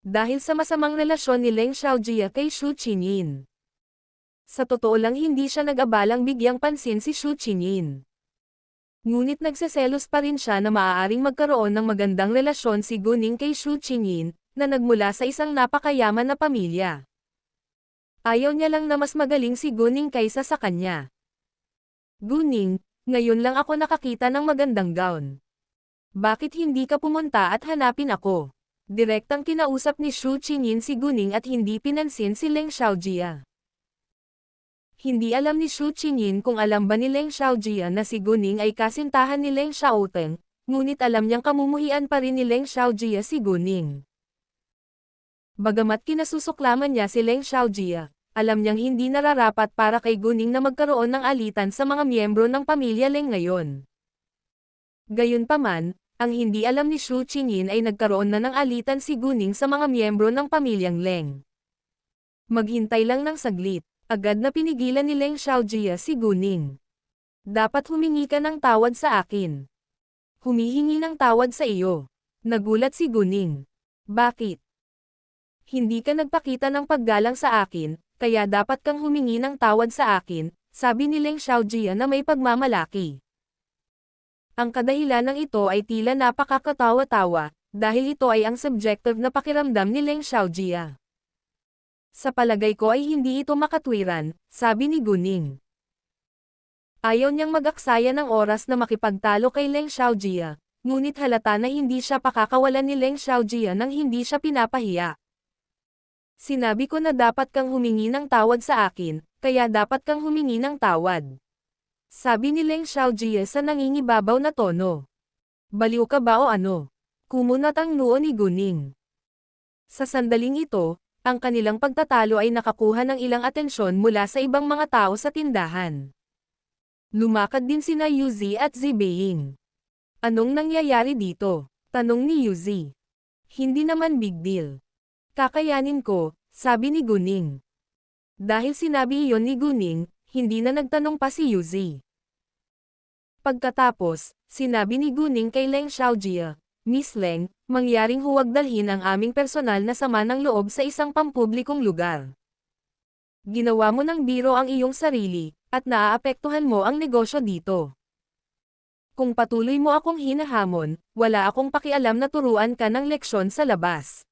Dahil sa masamang relasyon ni Leng Xiaojia kay Xu Qinyin. Sa totoo lang hindi siya nag-abalang bigyang pansin si Xu Qinyin. Ngunit nagseselos pa rin siya na maaaring magkaroon ng magandang relasyon si Guning kay Xu Qinyin, na nagmula sa isang napakayaman na pamilya. Ayaw niya lang na mas magaling si Guning kaysa sa kanya. Guning, ngayon lang ako nakakita ng magandang gown. Bakit hindi ka pumunta at hanapin ako? Direktang kinausap ni Xu Qinyin si Guning at hindi pinansin si Leng Xiaojia. Hindi alam ni Xu Qinyin kung alam ba ni Leng Xiaojia na si Guning ay kasintahan ni Leng Xiaoteng, ngunit alam niyang kamumuhian pa rin ni Leng Xiaojia si Guning. Bagamat kinasusuklaman niya si Leng Xiaojia, alam niyang hindi nararapat para kay Guning na magkaroon ng alitan sa mga miyembro ng pamilya Leng ngayon. Gayunpaman, ang hindi alam ni Xu Qinyin ay nagkaroon na ng alitan si Guning sa mga miyembro ng pamilyang Leng. Maghintay lang ng saglit. Agad na pinigilan ni Leng Xiaojia si Guning. Dapat humingi ka ng tawad sa akin. Humihingi ng tawad sa iyo. Nagulat si Guning. Bakit? Hindi ka nagpakita ng paggalang sa akin, kaya dapat kang humingi ng tawad sa akin, sabi ni Leng Xiaojia na may pagmamalaki. Ang kadahilan ng ito ay tila napakakatawa-tawa, dahil ito ay ang subjective na pakiramdam ni Leng Xiaojia. Sa palagay ko ay hindi ito makatwiran, sabi ni Guning. Ayaw niyang mag-aksaya ng oras na makipagtalo kay Leng Xiaojia, ngunit halata na hindi siya pakakawalan ni Leng Xiaojia nang hindi siya pinapahiya. Sinabi ko na dapat kang humingi ng tawad sa akin, kaya dapat kang humingi ng tawad. Sabi ni Leng Xiaojia sa nangingibabaw na tono. Baliw ka ba o ano? Kumunat ang noo ni Guning. Sa sandaling ito, ang kanilang pagtatalo ay nakakuha ng ilang atensyon mula sa ibang mga tao sa tindahan. Lumakad din sina Yuzi at Zibeiing. Anong nangyayari dito? Tanong ni Yuzi. Hindi naman big deal. Kakayanin ko, sabi ni Guning. Dahil sinabi iyon ni Guning, hindi na nagtanong pa si Yuzi. Pagkatapos, sinabi ni Guning kay Leng Xiaojia, Miss Leng, mangyaring huwag dalhin ang aming personal na sama ng loob sa isang pampublikong lugar. Ginawa mo ng biro ang iyong sarili, at naaapektuhan mo ang negosyo dito. Kung patuloy mo akong hinahamon, wala akong pakialam na turuan ka ng leksyon sa labas.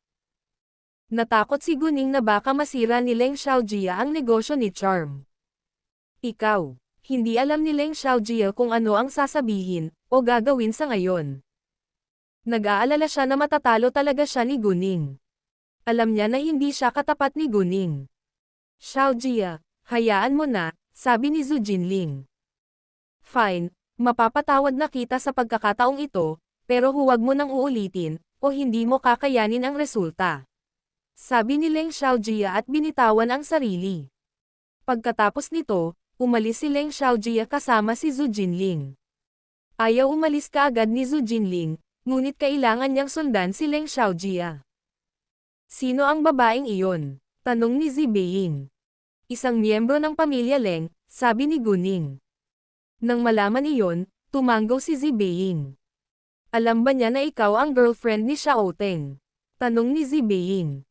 Natakot si Guning na baka masira ni Leng Xiaojia ang negosyo ni Charm. Ikaw, hindi alam ni Leng Xiaojia kung ano ang sasabihin, o gagawin sa ngayon. Nag-aalala siya na matatalo talaga siya ni Guning. Alam niya na hindi siya katapat ni Guning. Xiaojia, hayaan mo na, sabi ni Zhu Jinling. Fine, mapapatawad na kita sa pagkakataong ito, pero huwag mo nang uulitin, o hindi mo kakayanin ang resulta. Sabi ni Leng Xiaojia at binitawan ang sarili. Pagkatapos nito, umalis si Leng Xiaojia kasama si Zhu Jinling. Ayaw umalis kaagad ni Zhu Jinling, ngunit kailangan niyang sundan si Leng Xiaojia. Sino ang babaeng iyon? Tanong ni Zibeiing. Isang miyembro ng pamilya Leng, sabi ni Guning. Nang malaman iyon, tumanggaw si Zibeiing. Alam ba niya na ikaw ang girlfriend ni Xiaoteng? Tanong ni Zibeiing.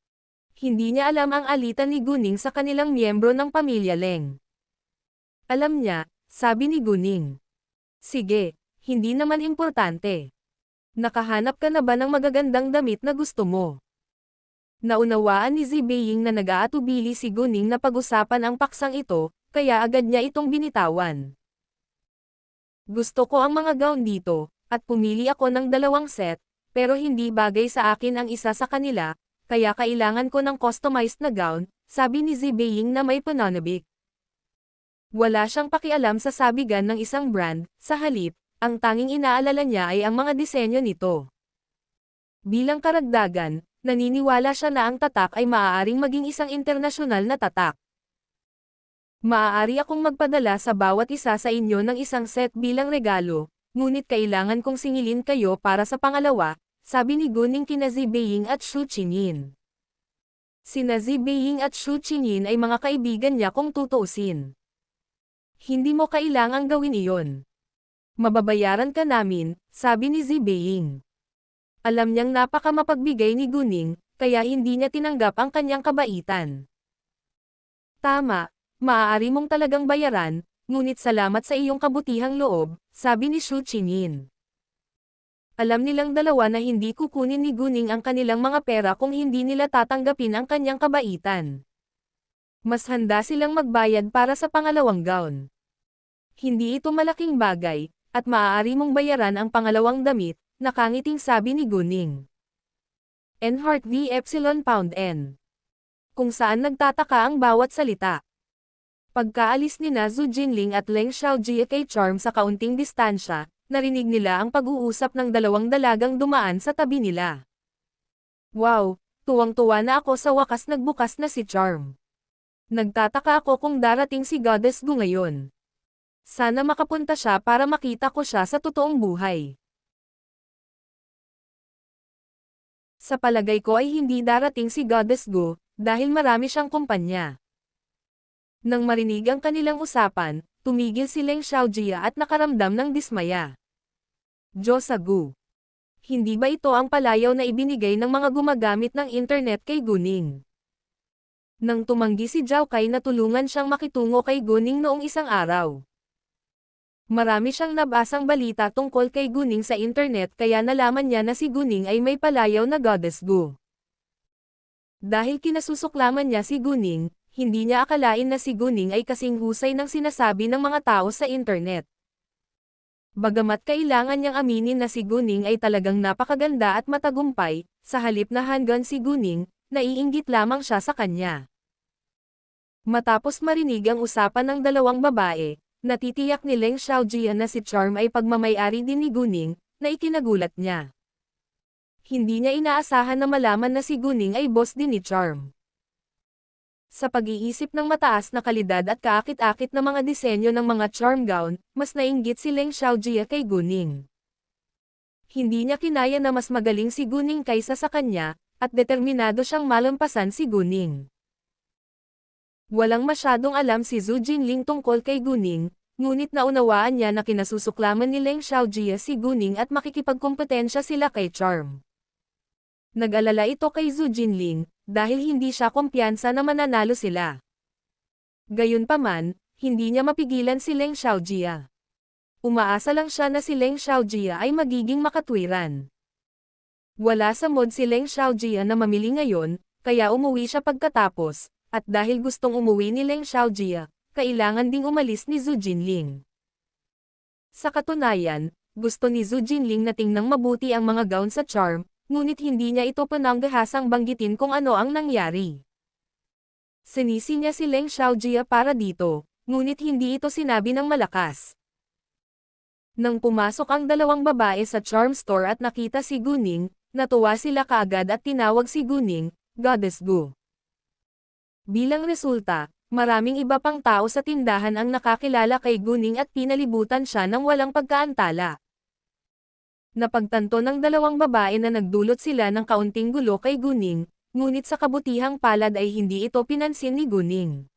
Hindi niya alam ang alitan ni Guning sa kanilang miyembro ng pamilya Leng. Alam niya, sabi ni Guning. Sige, hindi naman importante. Nakahanap ka na ba ng magagandang damit na gusto mo? Naunawaan ni Zibeiing na nag-aatubili si Guning na pag-usapan ang paksang ito, kaya agad niya itong binitawan. Gusto ko ang mga gown dito, at pumili ako ng 2 set, pero hindi bagay sa akin ang isa sa kanila, kaya kailangan ko ng customized na gown, sabi ni Zibeiing na may pananabik. Wala siyang pakialam sa sabigan ng isang brand, sa halip, ang tanging inaalala niya ay ang mga disenyo nito. Bilang karagdagan, naniniwala siya na ang tatak ay maaaring maging isang internasyonal na tatak. Maaari akong magpadala sa bawat isa sa inyo ng isang set bilang regalo, ngunit kailangan kong singilin kayo para sa pangalawa, sabi ni Guning kina Zibeiing at Xu Qinyin. Sina Zibeiing at Xu Qinyin ay mga kaibigan niya kung tutuusin. Hindi mo kailangang gawin iyon. Mababayaran ka namin, sabi ni Zibeiing. Alam niyang napakamapagbigay ni Guning, kaya hindi niya tinanggap ang kanyang kabaitan. Tama, maaari mong talagang bayaran, ngunit salamat sa iyong kabutihang loob, sabi ni Xu Qingyin. Alam nilang dalawa na hindi kukunin ni Guning ang kanilang mga pera kung hindi nila tatanggapin ang kanyang kabaitan. Mas handa silang magbayad para sa pangalawang gown. Hindi ito malaking bagay, at maaari mong bayaran ang pangalawang damit, nakangiting sabi ni Guning. Enhart v Epsilon Pound N. Kung saan nagtataka ang bawat salita. Pagkaalis ni Zhu Jinling at Leng Xiaojie kay Charm sa kaunting distansya, narinig nila ang pag-uusap ng dalawang dalagang dumaan sa tabi nila. Wow, tuwang-tuwa na ako sa wakas nagbukas na si Charm. Nagtataka ako kung darating si Goddess Gu ngayon. Sana makapunta siya para makita ko siya sa totoong buhay. Sa palagay ko ay hindi darating si Goddess Gu, dahil marami siyang kumpanya. Nang marinig ang kanilang usapan, tumigil si Leng Xiaojie at nakaramdam ng dismaya. Diyos sa Gu. Hindi ba ito ang palayaw na ibinigay ng mga gumagamit ng internet kay Guning? Nang tumanggi si Zhao Kai na tulungan siyang makitungo kay Guning noong isang araw. Marami siyang nabasang balita tungkol kay Guning sa internet kaya nalaman niya na si Guning ay may palayaw na Goddess Gu. Dahil kinasusuklaman niya si Guning, hindi niya akalain na si Guning ay kasing husay ng sinasabi ng mga tao sa internet. Bagamat kailangan niyang aminin na si Guning ay talagang napakaganda at matagumpay, sa halip na hanggang si Guning, naiinggit lamang siya sa kanya. Matapos marinig ang usapan ng dalawang babae, natitiyak ni Leng Xiaojie na si Charm ay pagmamayari din ni Guning, na ikinagulat niya. Hindi niya inaasahan na malaman na si Guning ay boss din ni Charm. Sa pag-iisip ng mataas na kalidad at kaakit-akit na mga disenyo ng mga charm gown, mas nainggit si Leng Xiaojie kay Guning. Hindi niya kinaya na mas magaling si Guning kaysa sa kanya, at determinado siyang malampasan si Guning. Walang masyadong alam si Zhu Jinling tungkol kay Guning, ngunit naunawaan niya na kinasusuklaman ni Leng Xiaojie si Guning at makikipagkompetensya sila kay Charm. Nag-alala ito kay Zhu Jinling, dahil hindi siya kumpiyansa na mananalo sila. Gayunpaman, hindi niya mapigilan si Leng Xiaojie. Umaasa lang siya na si Leng Xiaojie ay magiging makatwiran. Wala sa mood si Leng Xiaojie na mamili ngayon, kaya umuwi siya pagkatapos, at dahil gustong umuwi ni Leng Xiaojie, kailangan ding umalis ni Zhu Jinling. Sa katunayan, gusto ni Zhu Jinling na tingnang mabuti ang mga gown sa Charm, ngunit hindi niya ito pananggahasang banggitin kung ano ang nangyari. Sinisi niya si Leng Xiaojie para dito, ngunit hindi ito sinabi ng malakas. Nang pumasok ang dalawang babae sa charm store at nakita si Guning, natuwa sila kaagad at tinawag si Guning, Goddess Gu. Bilang resulta, maraming iba pang tao sa tindahan ang nakakilala kay Guning at pinalibutan siya ng walang pagkaantala. Napagtanto ng dalawang babae na nagdulot sila ng kaunting gulo kay Guning, ngunit sa kabutihang palad ay hindi ito pinansin ni Guning.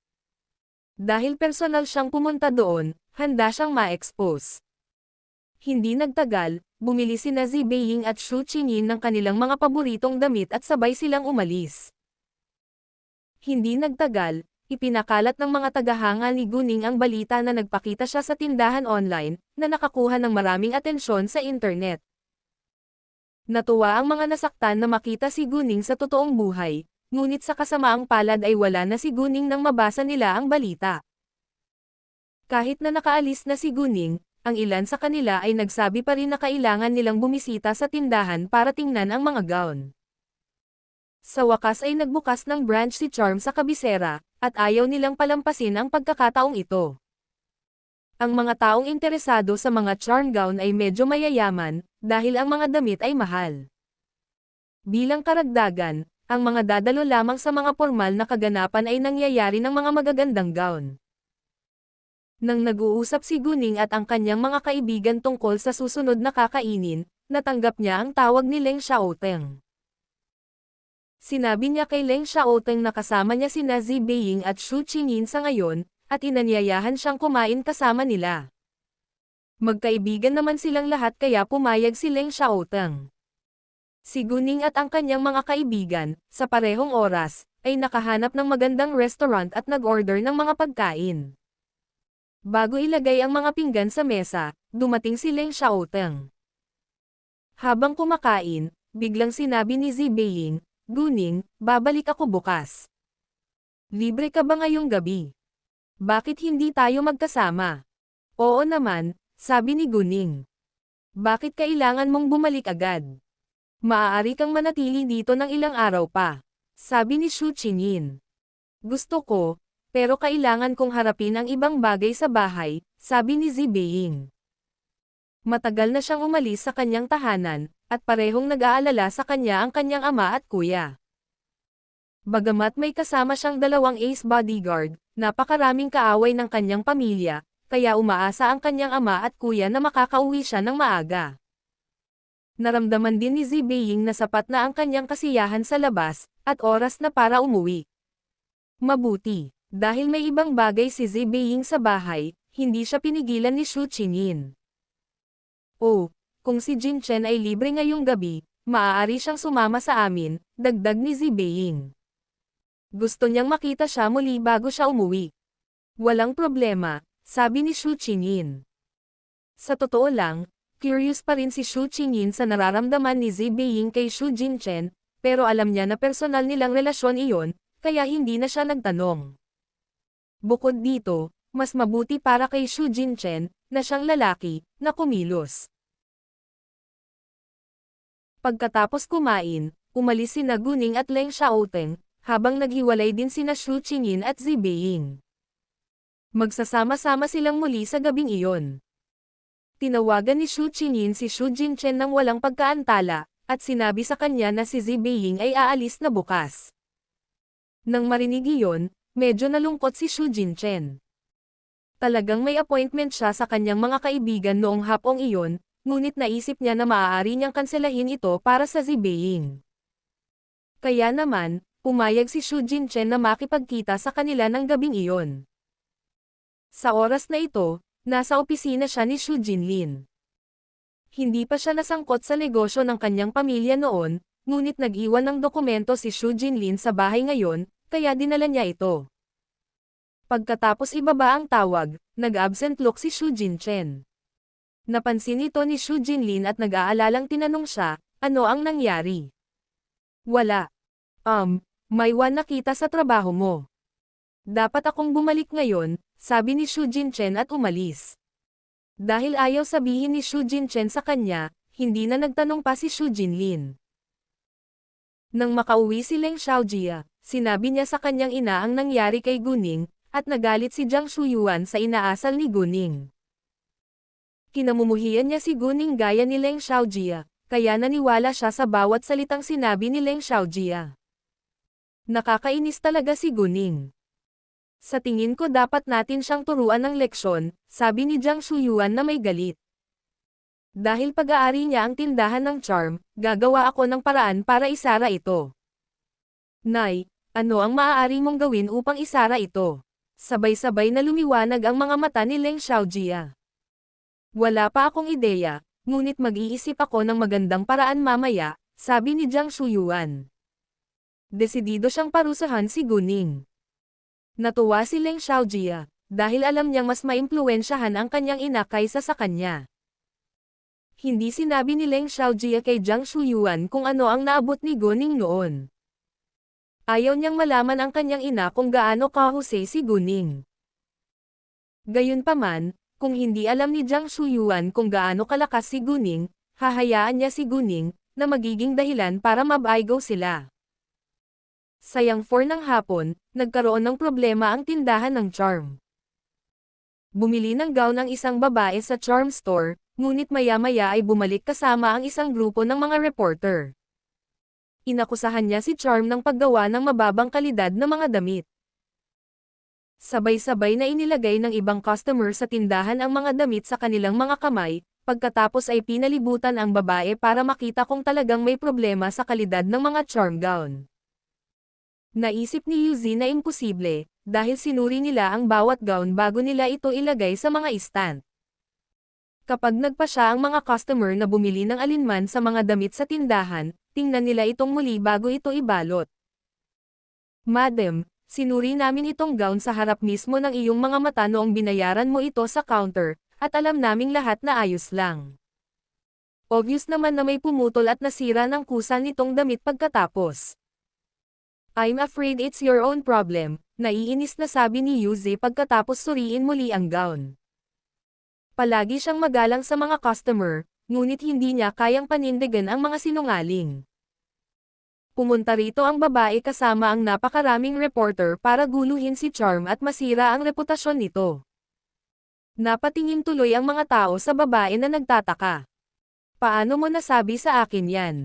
Dahil personal siyang pumunta doon, handa siyang ma-expose. Hindi nagtagal, bumili sina Zi Beiying at Xu Qingyin ng kanilang mga paboritong damit at sabay silang umalis. Hindi nagtagal, ipinakalat ng mga tagahanga ni Guning ang balita na nagpakita siya sa tindahan online, na nakakuha ng maraming atensyon sa internet. Natuwa ang mga nasaktan na makita si Guning sa totoong buhay, ngunit sa kasamaang palad ay wala na si Guning nang mabasa nila ang balita. Kahit na nakaalis na si Guning, ang ilan sa kanila ay nagsabi pa rin na kailangan nilang bumisita sa tindahan para tingnan ang mga gown. Sa wakas ay nagbukas ng branch si Charm sa kabisera, at ayaw nilang palampasin ang pagkakataong ito. Ang mga taong interesado sa mga charm gown ay medyo mayayaman, dahil ang mga damit ay mahal. Bilang karagdagan, ang mga dadalo lamang sa mga formal na kaganapan ay nangyayari ng mga magagandang gown. Nang nag-uusap si Guning at ang kanyang mga kaibigan tungkol sa susunod na kakainin, natanggap niya ang tawag ni Leng Xiaoteng. Sinabi niya kay Leng Xiaoteng na kasama niya sina Zi Beiying at Xu Qingyin sa ngayon, at inanyayahan siyang kumain kasama nila. Magkaibigan naman silang lahat kaya pumayag si Leng Xiaoteng. Si Guning at ang kanyang mga kaibigan, sa parehong oras, ay nakahanap ng magandang restaurant at nag-order ng mga pagkain. Bago ilagay ang mga pinggan sa mesa, dumating si Leng Xiaoteng. Habang kumakain, biglang sinabi ni Zibeiyin, Guning, babalik ako bukas. Libre ka ba ngayong gabi? Bakit hindi tayo magkasama? Oo naman, sabi ni Guning. Bakit kailangan mong bumalik agad? Maaari kang manatili dito ng ilang araw pa, sabi ni Xu Qingyin. Gusto ko, pero kailangan kong harapin ang ibang bagay sa bahay, sabi ni Zibeiyin. Matagal na siyang umalis sa kanyang tahanan, at parehong nag-aalala sa kanya ang kanyang ama at kuya. Bagamat may kasama siyang 2 ace bodyguard, napakaraming kaaway ng kanyang pamilya, kaya umaasa ang kanyang ama at kuya na makakauwi siya ng maaga. Naramdaman din ni Zibeiyin na sapat na ang kanyang kasiyahan sa labas, at oras na para umuwi. Mabuti, dahil may ibang bagay si Zibeiyin sa bahay, hindi siya pinigilan ni Xu Qingyin. Oh, kung si Jin Chen ay libre ngayong gabi, maaari siyang sumama sa amin, dagdag ni Zibeiyin. Gusto niyang makita siya muli bago siya umuwi. Walang problema, sabi ni Xu Qingyin. Sa totoo lang, curious pa rin si Xu Qingyin sa nararamdaman ni Zibeiyin kay Xu Jinchen, pero alam niya na personal nilang relasyon iyon, kaya hindi na siya nagtanong. Bukod dito, mas mabuti para kay Xu Jinchen, na siyang lalaki, na kumilos. Pagkatapos kumain, umalis sina Guning at Leng Xiaoteng, habang naghiwalay din sina Xu Qingyin at Zibeiyin. Magsasama-sama silang muli sa gabing iyon. Tinawagan ni Xu Qingyin si Xu Jinchen ng walang pagkaantala, at sinabi sa kanya na si Zibeiyin ay aalis na bukas. Nang marinig iyon, medyo nalungkot si Xu Jinchen. Talagang may appointment siya sa kanyang mga kaibigan noong hapong iyon, ngunit naisip niya na maaari niyang kanselahin ito para sa Zibeiyin. Kaya naman, pumayag si Xu Jinchen na makipagkita sa kanila ng gabing iyon. Sa oras na ito, nasa opisina siya ni Xu Jinlin. Hindi pa siya nasangkot sa negosyo ng kanyang pamilya noon, ngunit nag-iwan ng dokumento si Xu Jinlin sa bahay ngayon, kaya dinala niya ito. Pagkatapos ibaba ang tawag, nag-absent look si Xu Jinchen. Napansin ito ni Xu Jinlin at nag-aalalang tinanong siya, ano ang nangyari? Wala. May nakita sa trabaho mo. Dapat akong bumalik ngayon, sabi ni Xu Jinchen at umalis. Dahil ayaw sabihin ni Xu Jinchen sa kanya, hindi na nagtanong pa si Xu Jinlin. Nang makauwi si Leng Xiaojia, sinabi niya sa kanyang ina ang nangyari kay Guning, at nagalit si Jiang Shuyuan sa inaasal ni Guning. Kinamumuhian niya si Guning gaya ni Leng Xiaojia, kaya naniwala siya sa bawat salitang sinabi ni Leng Xiaojia. Nakakainis talaga si Guning. Sa tingin ko dapat natin siyang turuan ng leksyon, sabi ni Jiang Shuyuan na may galit. Dahil pag-aari niya ang tindahan ng charm, gagawa ako ng paraan para isara ito. Nay, ano ang maaari mong gawin upang isara ito? Sabay-sabay na lumiwanag ang mga mata ni Leng Xiaojia. Wala pa akong ideya, ngunit mag-iisip ako ng magandang paraan mamaya, sabi ni Jiang Shuyuan. Desidido siyang parusahan si Guning. Natuwa si Leng Xiaojia, dahil alam niyang mas maimpluwensyahan ang kanyang ina kaysa sa kanya. Hindi sinabi ni Leng Xiaojia kay Jiang Shuyuan kung ano ang naabot ni Guning noon. Ayaw niyang malaman ang kanyang ina kung gaano kahusay si Guning. Gayunpaman, kung hindi alam ni Jiang Shuyuan kung gaano kalakas si Guning, hahayaan niya si Guning, na magiging dahilan para mabaigaw sila. Sayang 4 ng hapon, nagkaroon ng problema ang tindahan ng charm. Bumili ng gown ang isang babae sa charm store, ngunit maya-maya ay bumalik kasama ang isang grupo ng mga reporter. Inakusahan niya si Charm ng paggawa ng mababang kalidad na mga damit. Sabay-sabay na inilagay ng ibang customer sa tindahan ang mga damit sa kanilang mga kamay, pagkatapos ay pinalibutan ang babae para makita kung talagang may problema sa kalidad ng mga charm gown. Naisip ni Yuzi na imposible, dahil sinuri nila ang bawat gown bago nila ito ilagay sa mga istant. Kapag nagpa siya ang mga customer na bumili ng alinman sa mga damit sa tindahan, tingnan nila itong muli bago ito ibalot. Madam, sinuri namin itong gown sa harap mismo ng iyong mga mata noong binayaran mo ito sa counter, at alam naming lahat na ayos lang. Obvious naman na may pumutol at nasira ng kusa nitong damit pagkatapos. I'm afraid it's your own problem, naiinis na sabi ni Yuzi pagkatapos suriin muli ang gown. Palagi siyang magalang sa mga customer, ngunit hindi niya kayang panindigan ang mga sinungaling. Pumunta rito ang babae kasama ang napakaraming reporter para guluhin si Charm at masira ang reputasyon nito. Napatingin tuloy ang mga tao sa babae na nagtataka. Paano mo nasabi sa akin yan?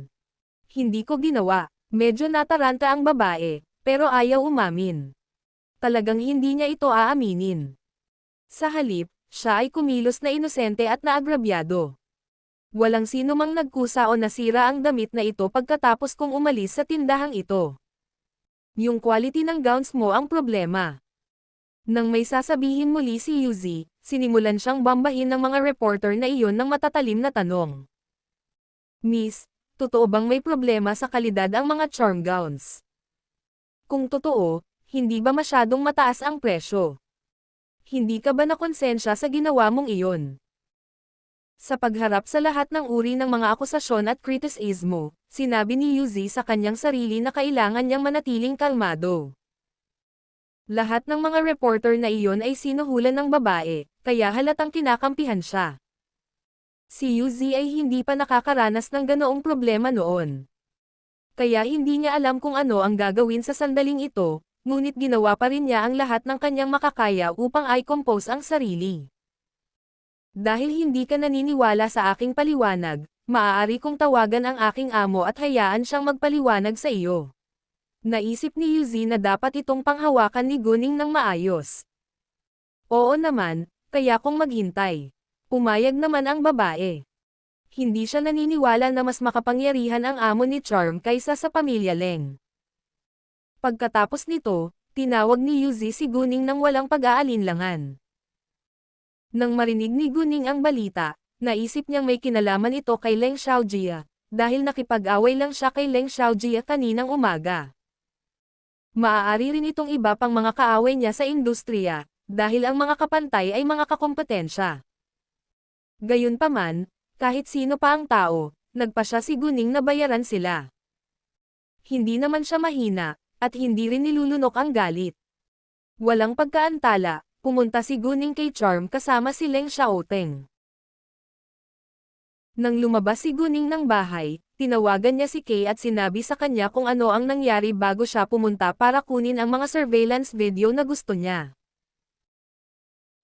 Hindi ko ginawa. Medyo nataranta ang babae, pero ayaw umamin. Talagang hindi niya ito aaminin. Sa halip, siya ay kumilos na inosente at naagrabyado. Walang sino mang nagkusa o nasira ang damit na ito pagkatapos kong umalis sa tindahang ito. Yung quality ng gowns mo ang problema. Nang may sasabihin muli si Yuzi, sinimulan siyang bambahin ng mga reporter na iyon ng matatalim na tanong. Miss, totoo bang may problema sa kalidad ang mga charm gowns? Kung totoo, hindi ba masyadong mataas ang presyo? Hindi ka ba nakonsensya sa ginawa mong iyon? Sa pagharap sa lahat ng uri ng mga akusasyon at kritisismo, sinabi ni Yuzi sa kanyang sarili na kailangan niyang manatiling kalmado. Lahat ng mga reporter na iyon ay sinuhulan ng babae, kaya halatang kinakampihan siya. Si Yuzi ay hindi pa nakakaranas ng ganoong problema noon. Kaya hindi niya alam kung ano ang gagawin sa sandaling ito, ngunit ginawa pa rin niya ang lahat ng kanyang makakaya upang i-compose ang sarili. Dahil hindi ka naniniwala sa aking paliwanag, maaari kong tawagan ang aking amo at hayaan siyang magpaliwanag sa iyo. Naisip ni Yuzi na dapat itong panghawakan ni Gunning ng maayos. Oo naman, kaya kong maghintay. Pumayag naman ang babae. Hindi siya naniniwala na mas makapangyarihan ang amo ni Charm kaysa sa pamilya Leng. Pagkatapos nito, tinawag ni Yuzi si Gunning nang walang pag-aalinlangan. Nang marinig ni Gunning ang balita, naisip niyang may kinalaman ito kay Leng Xiaojia, dahil nakipag-away lang siya kay Leng Xiaojia kaninang umaga. Maaari rin itong iba pang mga kaaway niya sa industriya, dahil ang mga kapantay ay mga kakompetensya. Gayunpaman, kahit sino pa ang tao, nagpa siya si Gunning na bayaran sila. Hindi naman siya mahina, at hindi rin nilulunok ang galit. Walang pagkaantala, pumunta si Gunning kay Charm kasama si Leng Xiaoteng. Nang lumabas si Gunning ng bahay, tinawagan niya si Kay at sinabi sa kanya kung ano ang nangyari bago siya pumunta para kunin ang mga surveillance video na gusto niya.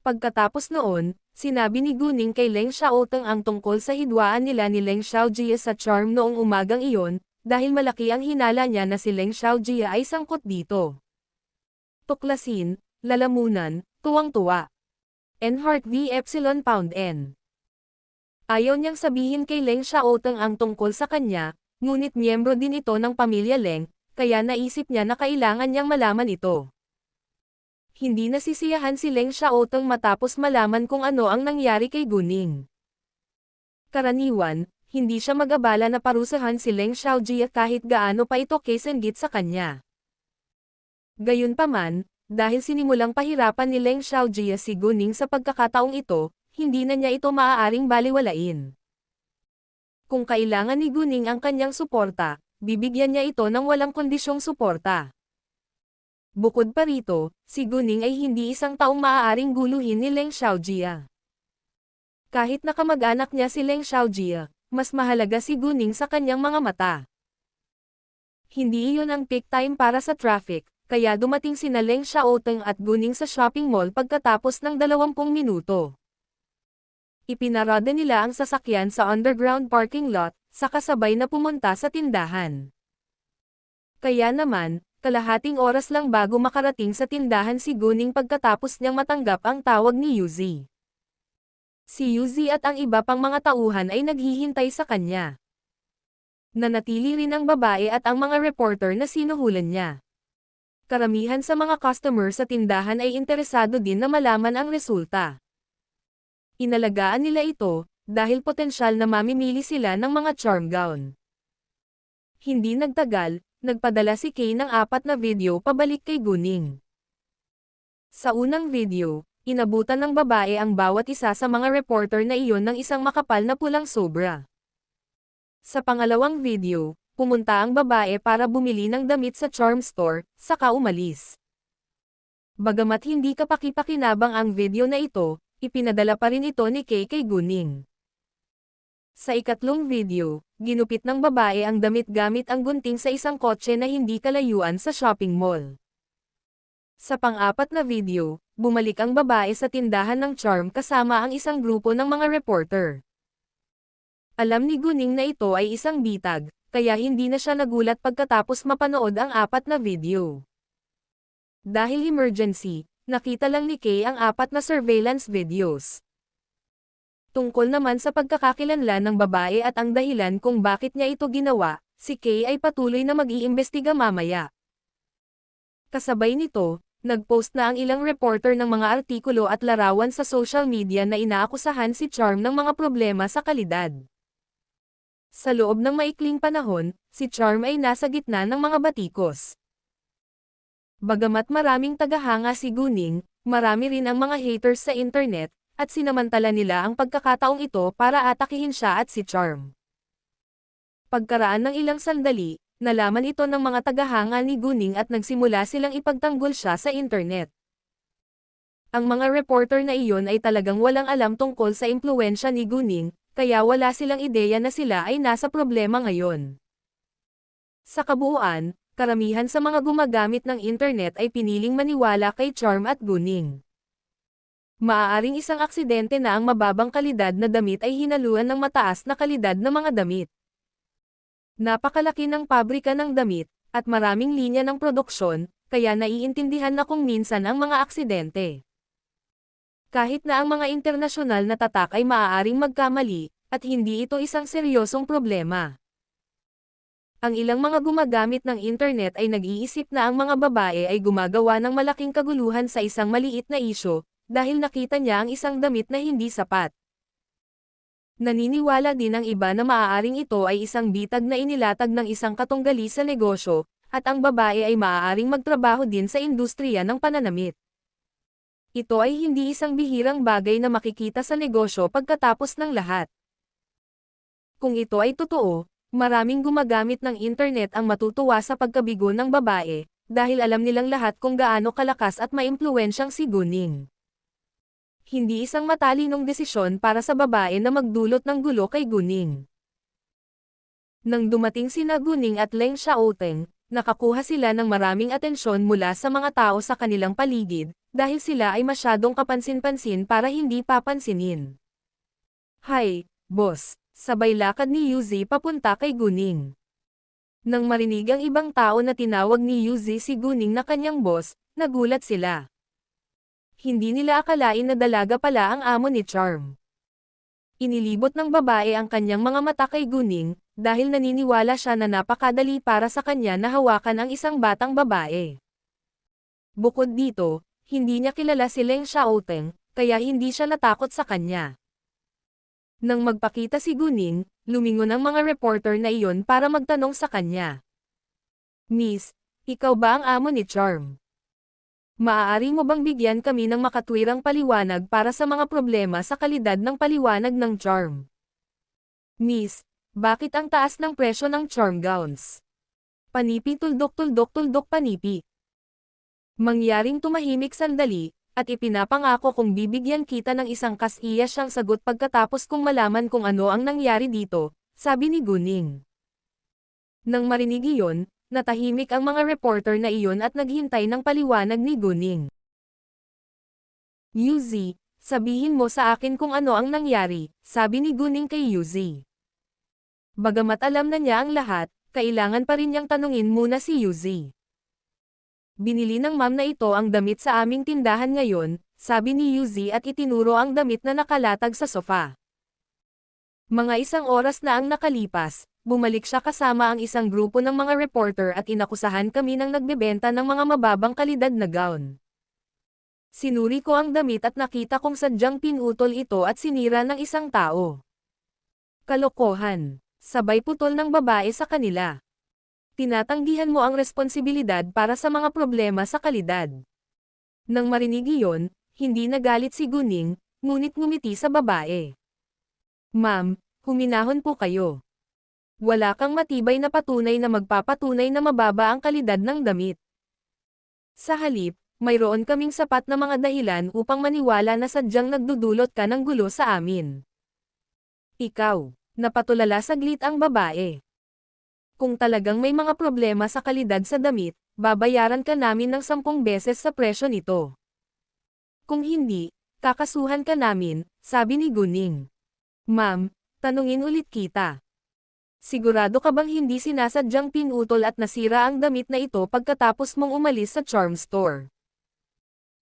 Pagkatapos noon, sinabi ni Gunning kay Leng Xiaoteng ang tungkol sa hidwaan nila ni Leng Xiaojia sa Charm noong umagang iyon, dahil malaki ang hinala niya na si Leng Xiaojia ay sangkot dito. Tuklasin, lalamunan, tuwang-tuwa. Enhart v Epsilon Pound N. Ayaw niyang sabihin kay Leng Xiaoteng ang tungkol sa kanya, ngunit miyembro din ito ng pamilya Leng, kaya naisip niya na kailangan niyang malaman ito. Hindi nasisiyahan si Leng Xiaoteng matapos malaman kung ano ang nangyari kay Gunning. Karaniwan, hindi siya mag-abala na parusahan si Leng Xiaojia kahit gaano pa ito kasenggit sa kanya. Gayunpaman, dahil sinimulang pahirapan ni Leng Xiaojia si Gunning sa pagkakataong ito, hindi na niya ito maaaring baliwalain. Kung kailangan ni Gunning ang kanyang suporta, bibigyan niya ito ng walang kondisyong suporta. Bukod pa rito, si Gunning ay hindi isang taong maaaring guluhin ni Leng Xiaojia. Kahit na kamag-anak niya si Leng Xiaojia, mas mahalaga si Gunning sa kanyang mga mata. Hindi iyon ang peak time para sa traffic, kaya dumating sina Leng Xiaoteng at Gunning sa shopping mall pagkatapos ng 20 minuto. Ipinarada nila ang sasakyan sa underground parking lot, sakasabay na pumunta sa tindahan. Kaya naman, kalahating oras lang bago makarating sa tindahan si Gunning pagkatapos niyang matanggap ang tawag ni Yuzi. Si Yuzi at ang iba pang mga tauhan ay naghihintay sa kanya. Nanatili rin ang babae at ang mga reporter na sinuhulan niya. Karamihan sa mga customer sa tindahan ay interesado din na malaman ang resulta. Inalagaan nila ito, dahil potensyal na mamimili sila ng mga charm gown. Hindi nagtagal, nagpadala si Kay ng 4 na video pabalik kay Guning. Sa unang video, inabutan ng babae ang bawat isa sa mga reporter na iyon ng isang makapal na pulang sobra. Sa pangalawang video, pumunta ang babae para bumili ng damit sa charm store, saka umalis. Bagamat hindi kapaki-pakinabang ang video na ito, ipinadala pa rin ito ni Kay kay Guning. Sa ikatlong video, ginupit ng babae ang damit gamit ang gunting sa isang kotse na hindi kalayuan sa shopping mall. Sa pang-apat na video, bumalik ang babae sa tindahan ng charm kasama ang isang grupo ng mga reporter. Alam ni Guning na ito ay isang bitag, kaya hindi na siya nagulat pagkatapos mapanood ang 4 na video. Dahil emergency, nakita lang ni Kay ang 4 na surveillance videos. Tungkol naman sa pagkakakilanlan ng babae at ang dahilan kung bakit niya ito ginawa, si Kay ay patuloy na mag-iimbestiga mamaya. Kasabay nito, nagpost na ang ilang reporter ng mga artikulo at larawan sa social media na inaakusahan si Charm ng mga problema sa kalidad. Sa loob ng maikling panahon, si Charm ay nasa gitna ng mga batikos. Bagamat maraming tagahanga si Guning, marami rin ang mga haters sa internet, at sinamantala nila ang pagkakataong ito para atakihin siya at si Charm. Pagkaraan ng ilang sandali, nalaman ito ng mga tagahanga ni Guning at nagsimula silang ipagtanggol siya sa internet. Ang mga reporter na iyon ay talagang walang alam tungkol sa impluwensya ni Guning, kaya wala silang ideya na sila ay nasa problema ngayon. Sa kabuuan, karamihan sa mga gumagamit ng internet ay piniling maniwala kay Charm at Guning. Maaaring isang aksidente na ang mababang kalidad na damit ay hinaluan ng mataas na kalidad na mga damit. Napakalaki ng pabrika ng damit, at maraming linya ng produksyon, kaya naiintindihan na kung minsan ang mga aksidente. Kahit na ang mga internasyonal na tatak ay maaaring magkamali, at hindi ito isang seryosong problema. Ang ilang mga gumagamit ng internet ay nag-iisip na ang mga babae ay gumagawa ng malaking kaguluhan sa isang maliit na isyu, dahil nakita niya ang isang damit na hindi sapat. Naniniwala din ang iba na maaaring ito ay isang bitag na inilatag ng isang katunggali sa negosyo, at ang babae ay maaaring magtrabaho din sa industriya ng pananamit. Ito ay hindi isang bihirang bagay na makikita sa negosyo pagkatapos ng lahat. Kung ito ay totoo, maraming gumagamit ng internet ang matutuwa sa pagkabigo ng babae, dahil alam nilang lahat kung gaano kalakas at maimpluwensyang si Guning. Hindi isang matalinong desisyon para sa babae na magdulot ng gulo kay Guning. Nang dumating sina Guning at Leng Xiaoteng, nakakuha sila ng maraming atensyon mula sa mga tao sa kanilang paligid, dahil sila ay masyadong kapansin-pansin para hindi papansinin. Hi, boss, sabay lakad ni Yuzi papunta kay Guning. Nang marinig ang ibang tao na tinawag ni Yuzi si Guning na kanyang boss, nagulat sila. Hindi nila akalain na dalaga pala ang amo ni Charm. Inilibot ng babae ang kanyang mga mata kay Guning, dahil naniniwala siya na napakadali para sa kanya na hawakan ang isang batang babae. Bukod dito, hindi niya kilala si Leng Xiaoteng, kaya hindi siya natakot sa kanya. Nang magpakita si Guning, lumingon ang mga reporter na iyon para magtanong sa kanya. Miss, ikaw ba ang amo ni Charm? Maaari mo bang bigyan kami ng makatwirang paliwanag para sa mga problema sa kalidad ng paliwanag ng Charm? Miss, bakit ang taas ng presyo ng Charm gowns? Panipi tuldok panipi. Mangyaring tumahimik sandali, at ipinapangako kung bibigyan kita ng isang kas-iya siyang sagot pagkatapos kung malaman kung ano ang nangyari dito, sabi ni Guning. Nang marinig iyon, natahimik ang mga reporter na iyon at naghintay ng paliwanag ni Guning. Yuzi, sabihin mo sa akin kung ano ang nangyari, sabi ni Guning kay Yuzi. Bagamat alam na niya ang lahat, kailangan pa rin niyang tanungin muna si Yuzi. Binili ng ma'am na ito ang damit sa aming tindahan ngayon, sabi ni Yuzi at itinuro ang damit na nakalatag sa sofa. Mga isang oras na ang nakalipas, bumalik siya kasama ang isang grupo ng mga reporter at inakusahan kami ng nagbebenta ng mga mababang kalidad na gown. Sinuri ko ang damit at nakita kong sadyang pinutol ito at sinira ng isang tao. Kalokohan, sabay putol ng babae sa kanila. Tinatanggihan mo ang responsibilidad para sa mga problema sa kalidad. Nang marinig iyon, hindi nagalit si Guning, ngunit ngumiti sa babae. Ma'am, huminahon po kayo. Wala kang matibay na patunay na magpapatunay na mababa ang kalidad ng damit. Sa halip, mayroon kaming sapat na mga dahilan upang maniwala na sadyang nagdudulot ka ng gulo sa amin. Ikaw, napatulala saglit ang babae. Kung talagang may mga problema sa kalidad sa damit, babayaran ka namin ng 10 beses sa presyo nito. Kung hindi, kakasuhan ka namin, sabi ni Guning. Ma'am, tanungin ulit kita. Sigurado ka bang hindi sinasadyang pinutol at nasira ang damit na ito pagkatapos mong umalis sa charm store?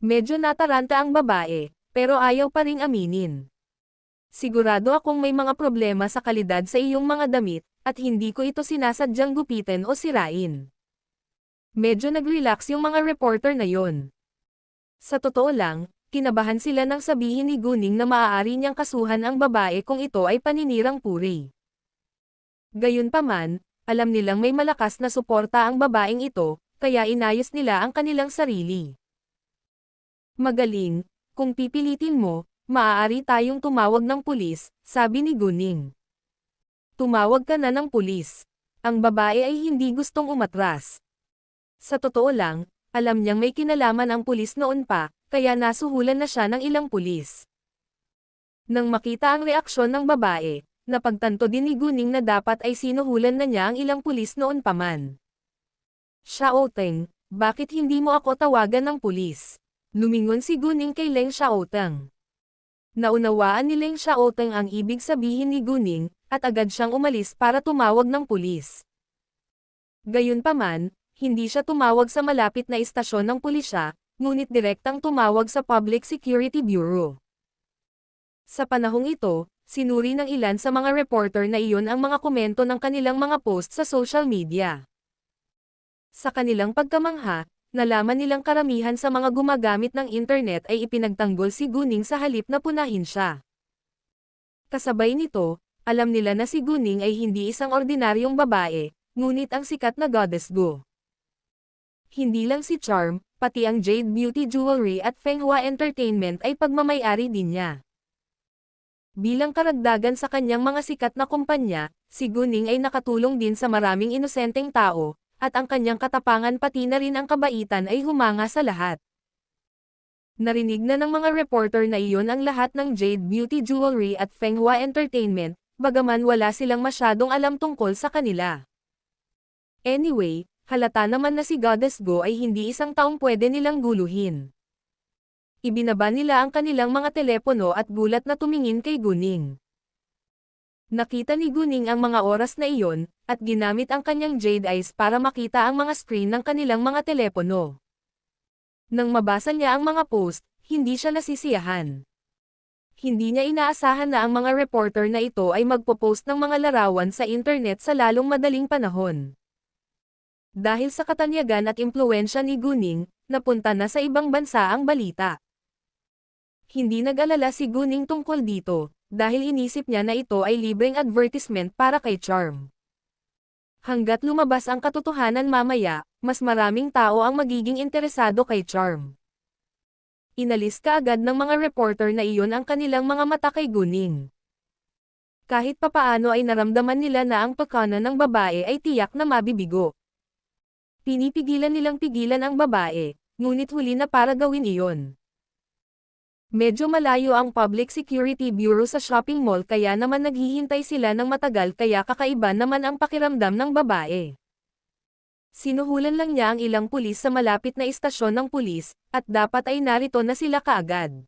Medyo nataranta ang babae, pero ayaw pa ring aminin. Sigurado akong may mga problema sa kalidad sa iyong mga damit, at hindi ko ito sinasadyang gupitin o sirain. Medyo nag-relax yung mga reporter na yon. Sa totoo lang, kinabahan sila nang sabihin ni Guning na maaari niyang kasuhan ang babae kung ito ay paninirang puri. Gayunpaman, alam nilang may malakas na suporta ang babaeng ito, kaya inayos nila ang kanilang sarili. Magaling, kung pipilitin mo, maaari tayong tumawag ng pulis, sabi ni Guning. Tumawag ka na ng pulis. Ang babae ay hindi gustong umatras. Sa totoo lang, alam niyang may kinalaman ang pulis noon pa, kaya nasuhulan na siya ng ilang pulis. Nang makita ang reaksyon ng babae, napagtanto din ni Guning na dapat ay sinuhulan na niya ang ilang pulis noon pa man. Xiaoteng, bakit hindi mo ako tawagan ng pulis? Lumingon si Guning kay Leng Xiaoteng. Naunawaan ni Leng Xiaoteng ang ibig sabihin ni Guning, at agad siyang umalis para tumawag ng pulis. Gayunpaman, hindi siya tumawag sa malapit na istasyon ng pulisya, ngunit direktang tumawag sa Public Security Bureau. Sa panahong ito, sinuri ng ilan sa mga reporter na iyon ang mga komento ng kanilang mga post sa social media. Sa kanilang pagkamangha, nalaman nilang karamihan sa mga gumagamit ng internet ay ipinagtanggol si Guning sa halip na punahin siya. Kasabay nito, alam nila na si Guning ay hindi isang ordinaryong babae, ngunit ang sikat na goddess Go. Hindi lang si Charm, pati ang Jade Beauty Jewelry at Fenghua Entertainment ay pagmamay-ari din niya. Bilang karagdagan sa kanyang mga sikat na kumpanya, si Guning ay nakatulong din sa maraming inosenteng tao, at ang kanyang katapangan pati na rin ang kabaitan ay humanga sa lahat. Narinig na ng mga reporter na iyon ang lahat ng Jade Beauty Jewelry at Fenghua Entertainment, bagaman wala silang masyadong alam tungkol sa kanila. Anyway, halata naman na si Goddess Go ay hindi isang taong pwede nilang guluhin. Ibinaba nila ang kanilang mga telepono at gulat na tumingin kay Guning. Nakita ni Guning ang mga oras na iyon, at ginamit ang kanyang Jade Eyes para makita ang mga screen ng kanilang mga telepono. Nang mabasa niya ang mga post, hindi siya nasisiyahan. Hindi niya inaasahan na ang mga reporter na ito ay magpo-post ng mga larawan sa internet sa lalong madaling panahon. Dahil sa katanyagan at impluwensya ni Guning, napunta na sa ibang bansa ang balita. Hindi nag-alala si Guning tungkol dito, dahil inisip niya na ito ay libreng advertisement para kay Charm. Hanggat lumabas ang katotohanan mamaya, mas maraming tao ang magiging interesado kay Charm. Inalis kaagad ng mga reporter na iyon ang kanilang mga mata kay Guning. Kahit papaano ay naramdaman nila na ang pagkana ng babae ay tiyak na mabibigo. Pinipigilan nilang pigilan ang babae, ngunit huli na para gawin iyon. Medyo malayo ang Public Security Bureau sa shopping mall kaya naman naghihintay sila ng matagal kaya kakaiba naman ang pakiramdam ng babae. Sinuhulan lang niya ang ilang pulis sa malapit na istasyon ng pulis, at dapat ay narito na sila kaagad.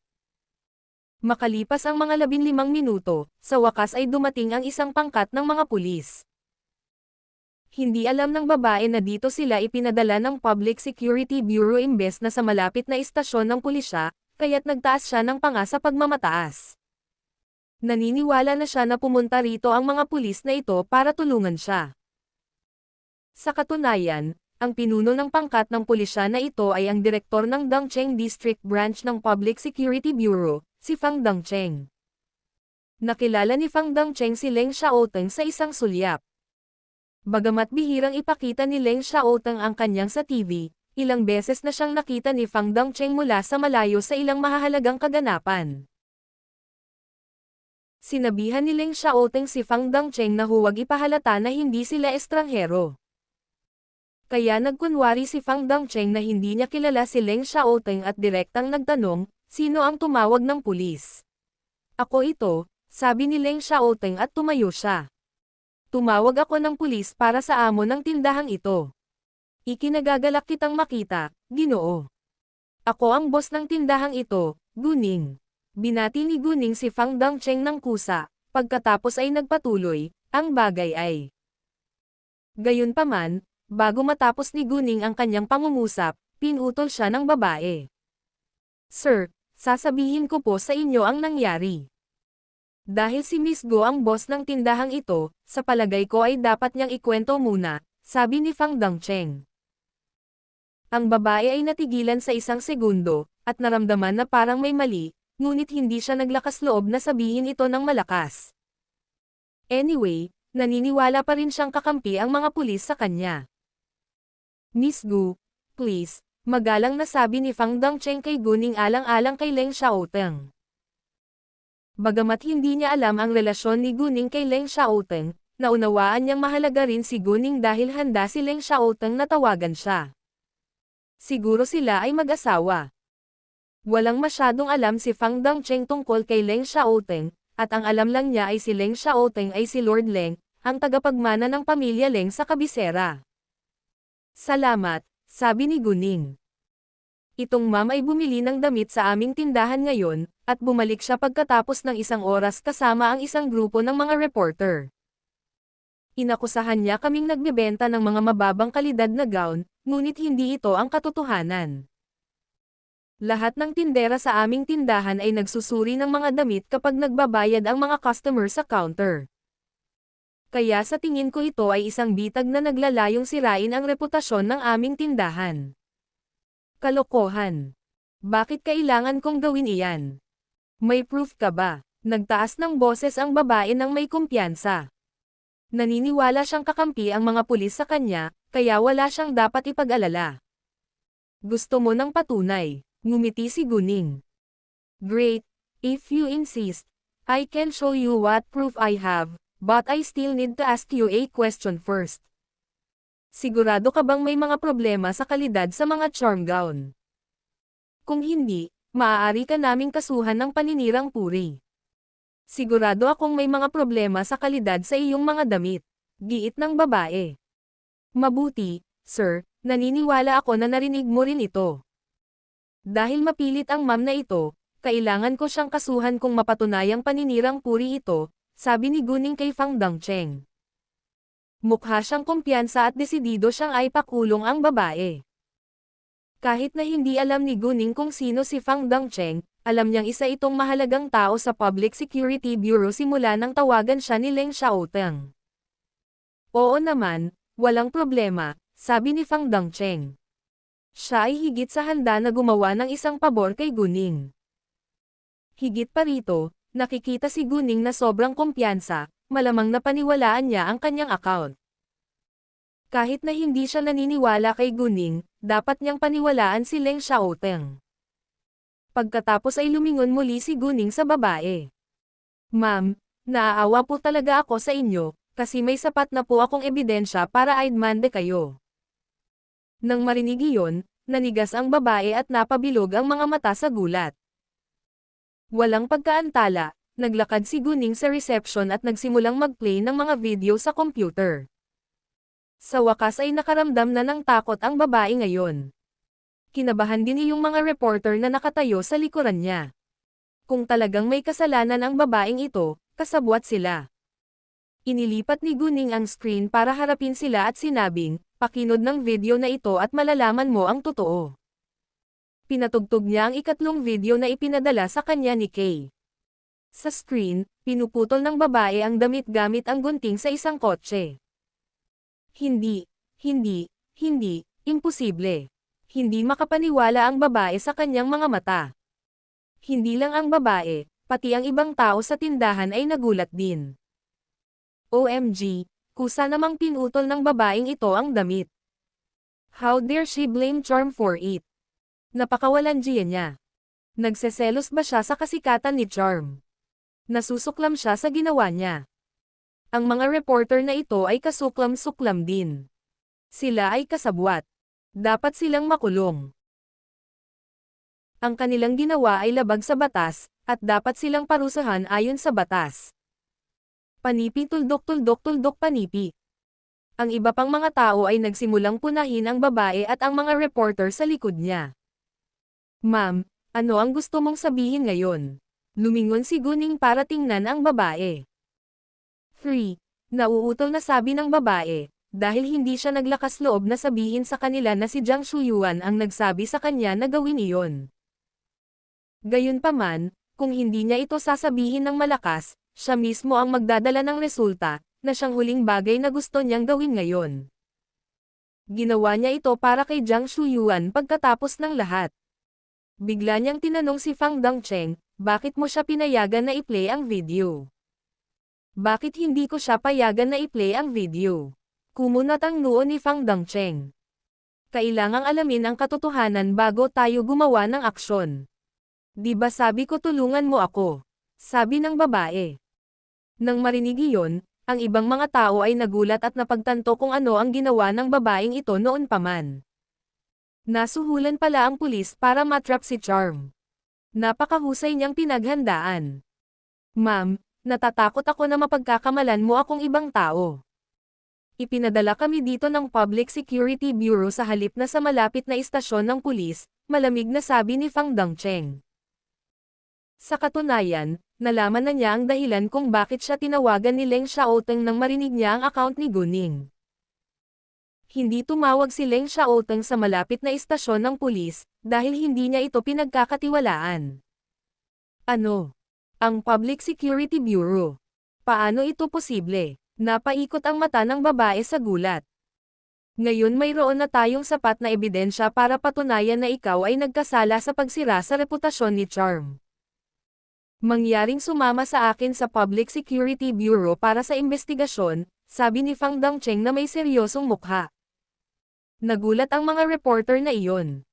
Makalipas ang mga 15 minuto, sa wakas ay dumating ang isang pangkat ng mga pulis. Hindi alam ng babae na dito sila ipinadala ng Public Security Bureau imbes na sa malapit na istasyon ng pulisya, kaya't nagtaas siya ng panga sa pagmamataas. Naniniwala na siya na pumunta rito ang mga pulis na ito para tulungan siya. Sa katunayan, ang pinuno ng pangkat ng pulisya na ito ay ang direktor ng Dongcheng District Branch ng Public Security Bureau, si Fang Dongcheng. Nakilala ni Fang Dongcheng si Leng Xiaoteng sa isang sulyap. Bagamat bihirang ipakita ni Leng Xiaoteng ang kanyang sa TV, ilang beses na siyang nakita ni Fang Dongcheng mula sa malayo sa ilang mahahalagang kaganapan. Sinabihan ni Leng Xiaoteng si Fang Dongcheng na huwag ipahalata na hindi sila estranghero. Kaya nagkunwari si Fang Dongcheng na hindi niya kilala si Leng Xiaoteng at direktang nagtanong, sino ang tumawag ng pulis? Ako ito, sabi ni Leng Xiaoteng at tumayo siya. Tumawag ako ng pulis para sa amo ng tindahang ito. Ikinagagalak kitang makita, Ginoo. Ako ang boss ng tindahang ito, Guning. Binati ni Guning si Fang Dongcheng ng kusa, pagkatapos ay nagpatuloy, ang bagay ay. Gayunpaman, bago matapos ni Guning ang kanyang pangungusap, pinutol siya ng babae. Sir, sasabihin ko po sa inyo ang nangyari. Dahil si Miss Go ang boss ng tindahang ito, sa palagay ko ay dapat niyang ikwento muna, sabi ni Fang Dongcheng. Ang babae ay natigilan sa isang segundo, at naramdaman na parang may mali, ngunit hindi siya naglakas loob na sabihin ito ng malakas. Anyway, naniniwala pa rin siyang kakampi ang mga pulis sa kanya. Miss Gu, please, magalang na sabi ni Fang Dongcheng kay Guning alang-alang kay Leng Xiaoteng. Bagamat hindi niya alam ang relasyon ni Guning kay Leng Xiaoteng, naunawaan niyang mahalaga rin si Guning dahil handa si Leng Xiaoteng na tawagan siya. Siguro sila ay mag-asawa. Walang masyadong alam si Fang Dongcheng tungkol kay Leng Xiaoteng, at ang alam lang niya ay si Leng Xiaoteng ay si Lord Leng, ang tagapagmana ng pamilya Leng sa kabisera. Salamat, sabi ni Guning. Itong ma'am ay bumili ng damit sa aming tindahan ngayon, at bumalik siya pagkatapos ng isang oras kasama ang isang grupo ng mga reporter. Inakusahan niya kaming nagbebenta ng mga mababang kalidad na gown, ngunit hindi ito ang katotohanan. Lahat ng tindera sa aming tindahan ay nagsusuri ng mga damit kapag nagbabayad ang mga customer sa counter. Kaya sa tingin ko ito ay isang bitag na naglalayong sirain ang reputasyon ng aming tindahan. Kalokohan. Bakit kailangan kong gawin iyan? May proof ka ba? Nagtaas ng boses ang babae ng may kumpiyansa. Naniniwala siyang kakampi ang mga pulis sa kanya, kaya wala siyang dapat ipag-alala. Gusto mo ng patunay? Ngumiti si Guning. Great, if you insist, I can show you what proof I have. But I still need to ask you a question first. Sigurado ka bang may mga problema sa kalidad sa mga charm gown? Kung hindi, maaari ka naming kasuhan ng paninirang puri. Sigurado akong may mga problema sa kalidad sa iyong mga damit. Giit ng babae. Mabuti, sir, naniniwala ako na narinig mo rin ito. Dahil mapilit ang ma'am na ito, kailangan ko siyang kasuhan kung mapatunayang paninirang puri ito, sabi ni Guning kay Fang Dongcheng. Mukha siyang kumpiyansa at desidido siyang ay pakulong ang babae. Kahit na hindi alam ni Guning kung sino si Fang Dongcheng, alam niyang isa itong mahalagang tao sa Public Security Bureau simula nang tawagan siya ni Leng Xiaoteng. Oo naman, walang problema, sabi ni Fang Dongcheng. Siya ay higit sa handa na gumawa ng isang pabor kay Guning. Higit pa rito, nakikita si Guning na sobrang kumpiyansa, malamang napaniwalaan niya ang kanyang account. Kahit na hindi siya naniniwala kay Guning, dapat niyang paniwalaan si Leng Xiaoteng. Pagkatapos ay lumingon muli si Guning sa babae. Ma'am, naaawa po talaga ako sa inyo, kasi may sapat na po akong ebidensya para aidmande kayo. Nang marinig iyon, nanigas ang babae at napabilog ang mga mata sa gulat. Walang pagkaantala, naglakad si Guning sa reception at nagsimulang mag-play ng mga video sa computer. Sa wakas ay nakaramdam na ng takot ang babae ngayon. Kinabahan din iyong mga reporter na nakatayo sa likuran niya. Kung talagang may kasalanan ang babaeng ito, kasabwat sila. Inilipat ni Guning ang screen para harapin sila at sinabing, pakinod ng video na ito at malalaman mo ang totoo. Pinatugtog niya ang ikatlong video na ipinadala sa kanya ni Kay. Sa screen, pinuputol ng babae ang damit gamit ang gunting sa isang kotse. Hindi, imposible. Hindi makapaniwala ang babae sa kanyang mga mata. Hindi lang ang babae, pati ang ibang tao sa tindahan ay nagulat din. OMG, Kusa namang pinutol ng babaeng ito ang damit. How dare she blame Charm for it? Napakawalandiya niya. Nagseselos ba siya sa kasikatan ni Charm? Nasusuklam siya sa ginawa niya. Ang mga reporter na ito ay kasuklam-suklam din. Sila ay kasabwat. Dapat silang makulong. Ang kanilang ginawa ay labag sa batas, at dapat silang parusahan ayon sa batas. Panipi tuldok-tuldok-tuldok panipi. Ang iba pang mga tao ay nagsimulang punahin ang babae at ang mga reporter sa likod niya. Ma'am, ano ang gusto mong sabihin ngayon? Lumingon si Guning para tingnan ang babae. 3. Nauutol na sabi ng babae, dahil hindi siya naglakas loob na sabihin sa kanila na si Jiang Shuyuan ang nagsabi sa kanya na gawin iyon. Gayunpaman, kung hindi niya ito sasabihin ng malakas, siya mismo ang magdadala ng resulta, na siyang huling bagay na gusto niyang gawin ngayon. Ginawa niya ito para kay Jiang Shuyuan pagkatapos ng lahat. Bigla niyang tinanong si Fang Dongcheng, bakit mo siya pinayagan na i-play ang video? Bakit hindi ko siya payagan na i-play ang video? Kumunat ang noo ni Fang Dongcheng. Kailangang alamin ang katotohanan bago tayo gumawa ng aksyon. Di ba sabi ko tulungan mo ako? Sabi ng babae. Nang marinig iyon, ang ibang mga tao ay nagulat at napagtanto kung ano ang ginawa ng babaeng ito noon pa man. Nasuhulan pala ang pulis para matrap si Charm. Napakahusay niyang pinaghandaan. Ma'am, natatakot ako na mapagkakamalan mo akong ibang tao. Ipinadala kami dito ng Public Security Bureau sa halip na sa malapit na istasyon ng pulis, malamig na sabi ni Fang Dongcheng. Sa katunayan, nalaman na niya ang dahilan kung bakit siya tinawagan ni Leng Xiaoteng nang marinig niya ang account ni Guning. Hindi tumawag si Leng Xiaoteng sa malapit na istasyon ng pulis, dahil hindi niya ito pinagkakatiwalaan. Ano? Ang Public Security Bureau. Paano ito posible? Napaikot ang mata ng babae sa gulat. Ngayon mayroon na tayong sapat na ebidensya para patunayan na ikaw ay nagkasala sa pagsira sa reputasyon ni Charm. Mangyaring sumama sa akin sa Public Security Bureau para sa investigasyon, sabi ni Fang Dongcheng na may seryosong mukha. Nagulat ang mga reporter na iyon.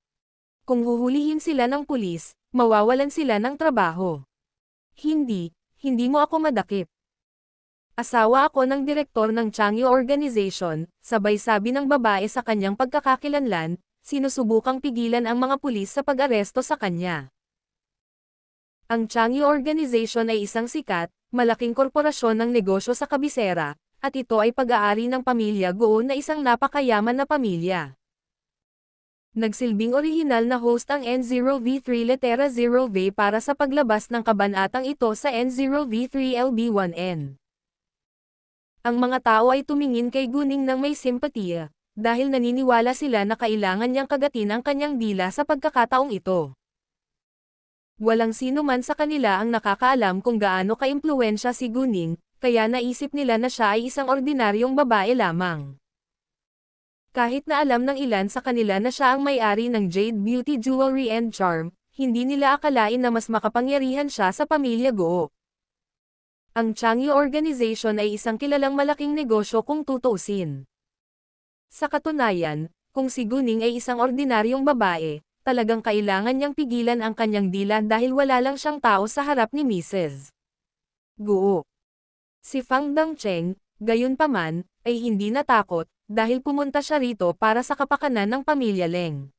Kung huhulihin sila ng pulis, mawawalan sila ng trabaho. Hindi mo ako madakip. Asawa ako ng direktor ng Changyu Organization, sabay sabi ng babae sa kanyang pagkakakilanlan, sinusubukang pigilan ang mga pulis sa pag-aresto sa kanya. Ang Changyu Organization ay isang sikat, malaking korporasyon ng negosyo sa kabisera, at ito ay pag-aari ng pamilya Guo na isang napakayaman na pamilya. Nagsilbing orihinal na host ang N0V3 Letera 0V para sa paglabas ng kabanatang ito sa N0V3LB1N. Ang mga tao ay tumingin kay Guning ng may simpatiya, dahil naniniwala sila na kailangan niyang kagatin ang kanyang dila sa pagkakataong ito. Walang sino man sa kanila ang nakakaalam kung gaano ka-impluwensya si Guning, kaya naisip nila na siya ay isang ordinaryong babae lamang. Kahit na alam ng ilan sa kanila na siya ang may-ari ng Jade Beauty Jewelry and Charm, hindi nila akalain na mas makapangyarihan siya sa pamilya Guo. Ang Changyu Organization ay isang kilalang malaking negosyo kung tutuusin. Sa katunayan, kung si Guning ay isang ordinaryong babae, talagang kailangan niyang pigilan ang kanyang dila dahil wala lang siyang tao sa harap ni Mrs. Guo. Si Fang Dongcheng, gayunpaman, ay hindi natakot, dahil pumunta siya rito para sa kapakanan ng pamilya Leng.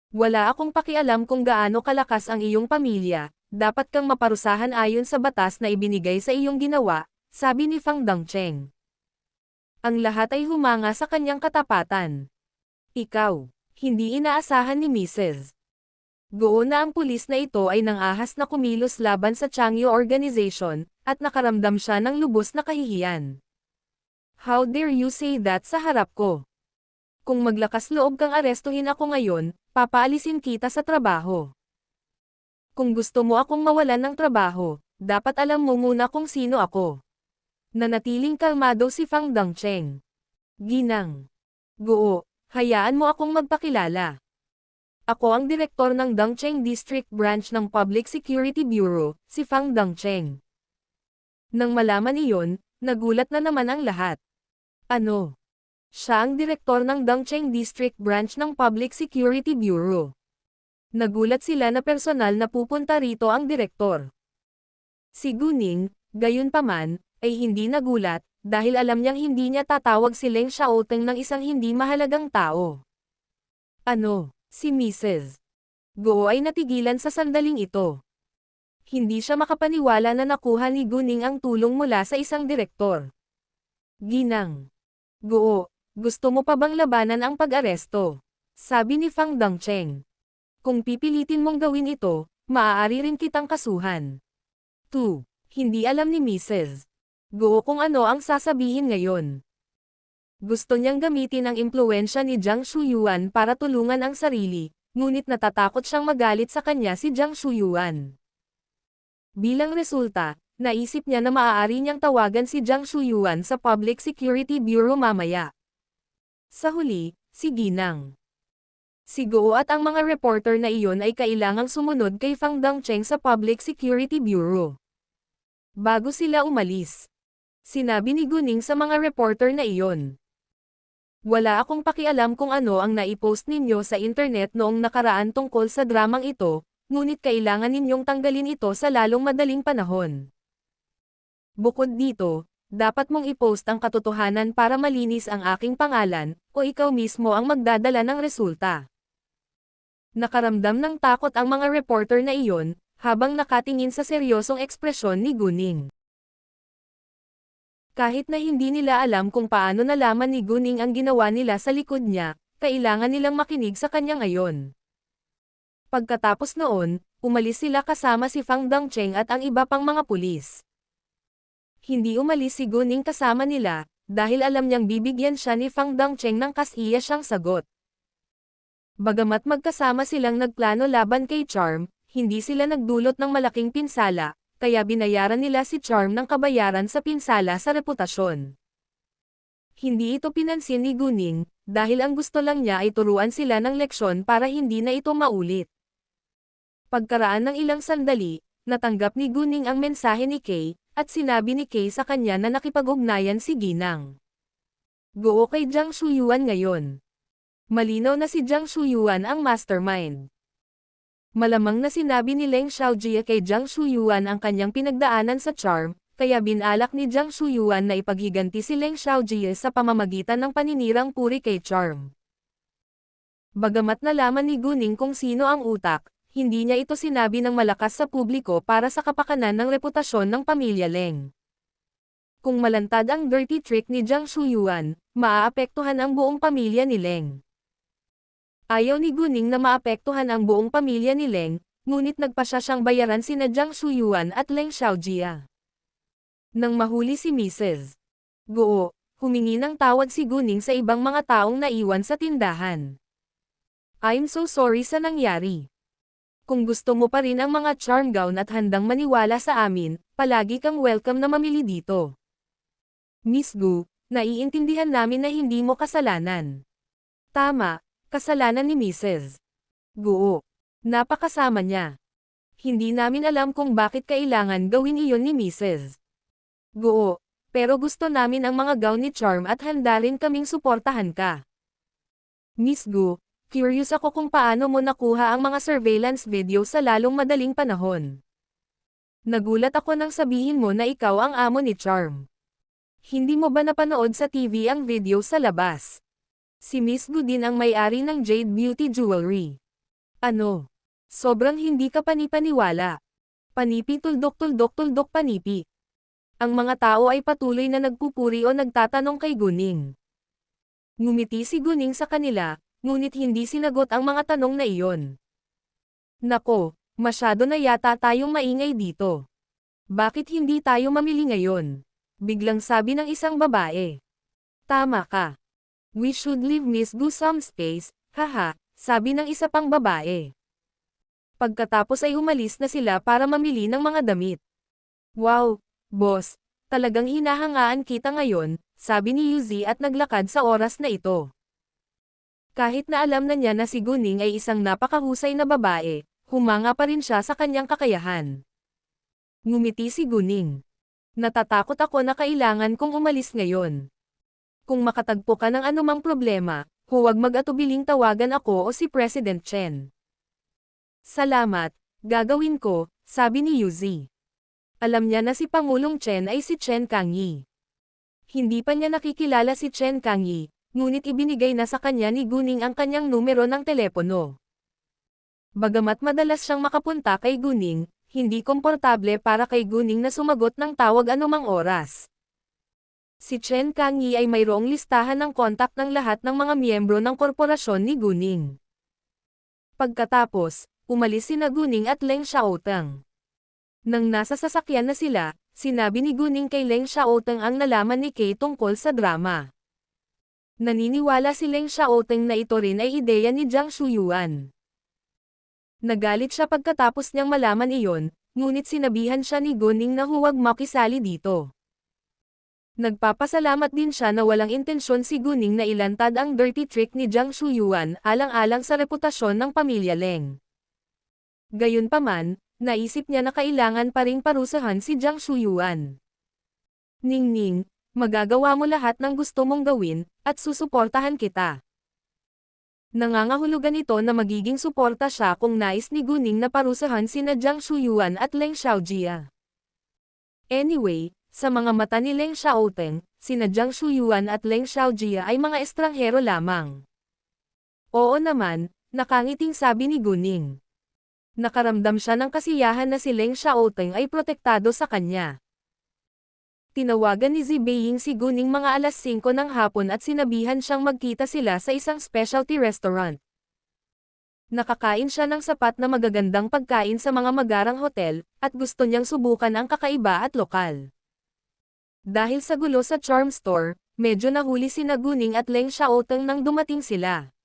Wala akong pakialam kung gaano kalakas ang iyong pamilya, dapat kang maparusahan ayon sa batas na ibinigay sa iyong ginawa, sabi ni Fang Dongcheng. Ang lahat ay humanga sa kanyang katapatan. Ikaw, hindi inaasahan ni Mrs. Guo na ang pulis na ito ay nangahas na kumilos laban sa Changyu Organization, at nakaramdam siya ng lubos na kahihiyan. How dare you say that sa harap ko? Kung maglakas loob kang arestuhin ako ngayon, papaalisin kita sa trabaho. Kung gusto mo akong mawalan ng trabaho, dapat alam mo muna kung sino ako. Nanatiling kalmado si Fang Dongcheng. Ginang. Guo, hayaan mo akong magpakilala. Ako ang direktor ng Dongcheng District Branch ng Public Security Bureau, si Fang Dongcheng. Nang malaman iyon, Nagulat na naman ang lahat. Ano? Siya ang direktor ng Dongcheng District Branch ng Public Security Bureau. Nagulat sila na personal na pupunta rito ang direktor. Si Guning, gayunpaman, ay hindi nagulat, dahil alam niyang hindi niya tatawag si Leng Xiaoteng ng isang hindi mahalagang tao. Ano? Si Mrs. Guo ay natigilan sa sandaling ito. Hindi siya makapaniwala na nakuha ni Guning ang tulong mula sa isang direktor. Ginang. Guo, gusto mo pa bang labanan ang pag-aresto? Sabi ni Fang Dongcheng. Kung pipilitin mong gawin ito, maaari rin kitang kasuhan. 2. Hindi alam ni Mrs. Guo kung ano ang sasabihin ngayon. Gusto niyang gamitin ang impluwensya ni Jiang Shuyuan para tulungan ang sarili, ngunit natatakot siyang magalit sa kanya si Jiang Shuyuan. Bilang resulta, naisip niya na maaari niyang tawagan si Jiang Shuyuan sa Public Security Bureau mamaya. Sa huli, si Ginang. Si Guo at ang mga reporter na iyon ay kailangang sumunod kay Fang Dongcheng sa Public Security Bureau. Bago sila umalis, sinabi ni Guning sa mga reporter na iyon. Wala akong pakialam kung ano ang naipost ninyo sa internet noong nakaraan tungkol sa dramang ito, ngunit kailangan ninyong tanggalin ito sa lalong madaling panahon. Bukod dito, dapat mong i-post ang katotohanan para malinis ang aking pangalan, o ikaw mismo ang magdadala ng resulta. Nakaramdam ng takot ang mga reporter na iyon, habang nakatingin sa seryosong ekspresyon ni Guning. Kahit na hindi nila alam kung paano nalaman ni Guning ang ginawa nila sa likod niya, kailangan nilang makinig sa kanya ngayon. Pagkatapos noon, umalis sila kasama si Fang Dongcheng at ang iba pang mga pulis. Hindi umalis si Guning kasama nila, dahil alam niyang bibigyan siya ni Fang Dongcheng ng kasiya siyang sagot. Bagamat magkasama silang nagplano laban kay Charm, hindi sila nagdulot ng malaking pinsala, kaya binayaran nila si Charm ng kabayaran sa pinsala sa reputasyon. Hindi ito pinansin ni Guning, dahil ang gusto lang niya ay turuan sila ng leksyon para hindi na ito maulit. Pagkaraan ng ilang sandali, natanggap ni Guning ang mensahe ni Kay, at sinabi ni Kay sa kanya na nakipag-ugnayan si Ginang. Guo kay Jiang Shuyuan ngayon. Malinaw na si Jiang Shuyuan ang mastermind. Malamang na sinabi ni Leng Xiaojie kay Jiang Shuyuan ang kanyang pinagdaanan sa Charm, kaya binalak ni Jiang Shuyuan na ipaghiganti si Leng Xiaojie sa pamamagitan ng paninirang puri kay Charm. Bagamat nalaman ni Guning kung sino ang utak, hindi niya ito sinabi ng malakas sa publiko para sa kapakanan ng reputasyon ng pamilya Leng. Kung malantad ang dirty trick ni Jiang Shuyuan, maaapektuhan ang buong pamilya ni Leng. Ayaw ni Guning na maapektuhan ang buong pamilya ni Leng, ngunit nagpasya siyang bayaran sina Jiang Shuyuan at Leng Xiaojie. Nang mahuli si Mrs. Guo, humingi ng tawad si Guning sa ibang mga taong naiwan sa tindahan. I'm so sorry sa nangyari. Kung gusto mo pa rin ang mga charm gown at handang maniwala sa amin, palagi kang welcome na mamili dito. Miss Gu, naiintindihan namin na hindi mo kasalanan. Tama, kasalanan ni Mrs. Guo. Napakasama niya. Hindi namin alam kung bakit kailangan gawin iyon ni Mrs. Guo, pero gusto namin ang mga gown ni Charm at handa rin kaming suportahan ka. Miss Gu, curious ako kung paano mo nakuha ang mga surveillance video sa lalong madaling panahon. Nagulat ako nang sabihin mo na ikaw ang amo ni Charm. Hindi mo ba napanood sa TV ang video sa labas? Si Miss Gu din ang may-ari ng Jade Beauty Jewelry. Ano? Sobrang hindi ka panipaniwala. Panipi tuldok panipi. Ang mga tao ay patuloy na nagpupuri o nagtatanong kay Guning. Ngumiti si Guning sa kanila, ngunit hindi sinagot ang mga tanong na iyon. Nako, masyado na yata tayong maingay dito. Bakit hindi tayo mamili ngayon? Biglang sabi ng isang babae. Tama ka. We should leave Miss Gu some space, haha, sabi ng isa pang babae. Pagkatapos ay umalis na sila para mamili ng mga damit. Wow, boss, talagang hinahangaan kita ngayon, sabi ni Yuzi at naglakad sa oras na ito. Kahit na alam na niya na si Guning ay isang napakahusay na babae, humanga pa rin siya sa kanyang kakayahan. Ngumiti si Guning. Natatakot ako na kailangan kong umalis ngayon. Kung makatagpo ka ng anumang problema, huwag mag-atubiling tawagan ako o si President Chen. Salamat, gagawin ko, sabi ni Yuzi. Alam niya na si Pangulong Chen ay si Chen Kangyi. Hindi pa niya nakikilala si Chen Kangyi, ngunit ibinigay na sa kanya ni Guning ang kanyang numero ng telepono. Bagamat madalas siyang makapunta kay Guning, hindi komportable para kay Guning na sumagot ng tawag anumang oras. Si Chen Kangyi ay mayroong listahan ng kontak ng lahat ng mga miyembro ng korporasyon ni Guning. Pagkatapos, umalis sina Guning at Leng Xiaoteng. Nang nasa sasakyan na sila, sinabi ni Guning kay Leng Xiaoteng ang nalaman ni Kay tungkol sa drama. Naniniwala si Leng Xiaoteng na ito rin ay ideya ni Jiang Shuyuan. Nagalit siya pagkatapos niyang malaman iyon, ngunit sinabihan siya ni Guning na huwag makisali dito. Nagpapasalamat din siya na walang intensyon si Guning na ilantad ang dirty trick ni Jiang Shuyuan alang-alang sa reputasyon ng pamilya Leng. Gayunpaman, naisip niya na kailangan pa ring parusahan si Jiang Shuyuan. Ningning, magagawa mo lahat ng gusto mong gawin, at susuportahan kita. Nangangahulugan ito na magiging suporta siya kung nais ni Guning na parusahan sina Jiang Shuyuan at Leng Xiaojia. Anyway, sa mga mata ni Leng Xiaoteng, sina Jiang Shuyuan at Leng Xiaojia ay mga estranghero lamang. Oo naman, nakangiting sabi ni Guning. Nakaramdam siya ng kasiyahan na si Leng Xiaoteng ay protektado sa kanya. Tinawagan ni Zi Beiying si Guning mga alas 5 ng hapon at sinabihan siyang magkita sila sa isang specialty restaurant. Nakakain siya ng sapat na magagandang pagkain sa mga magarang hotel, at gusto niyang subukan ang kakaiba at lokal. Dahil sa gulo sa charm store, medyo nahuli sina Guning at Leng Xiaoteng nang dumating sila.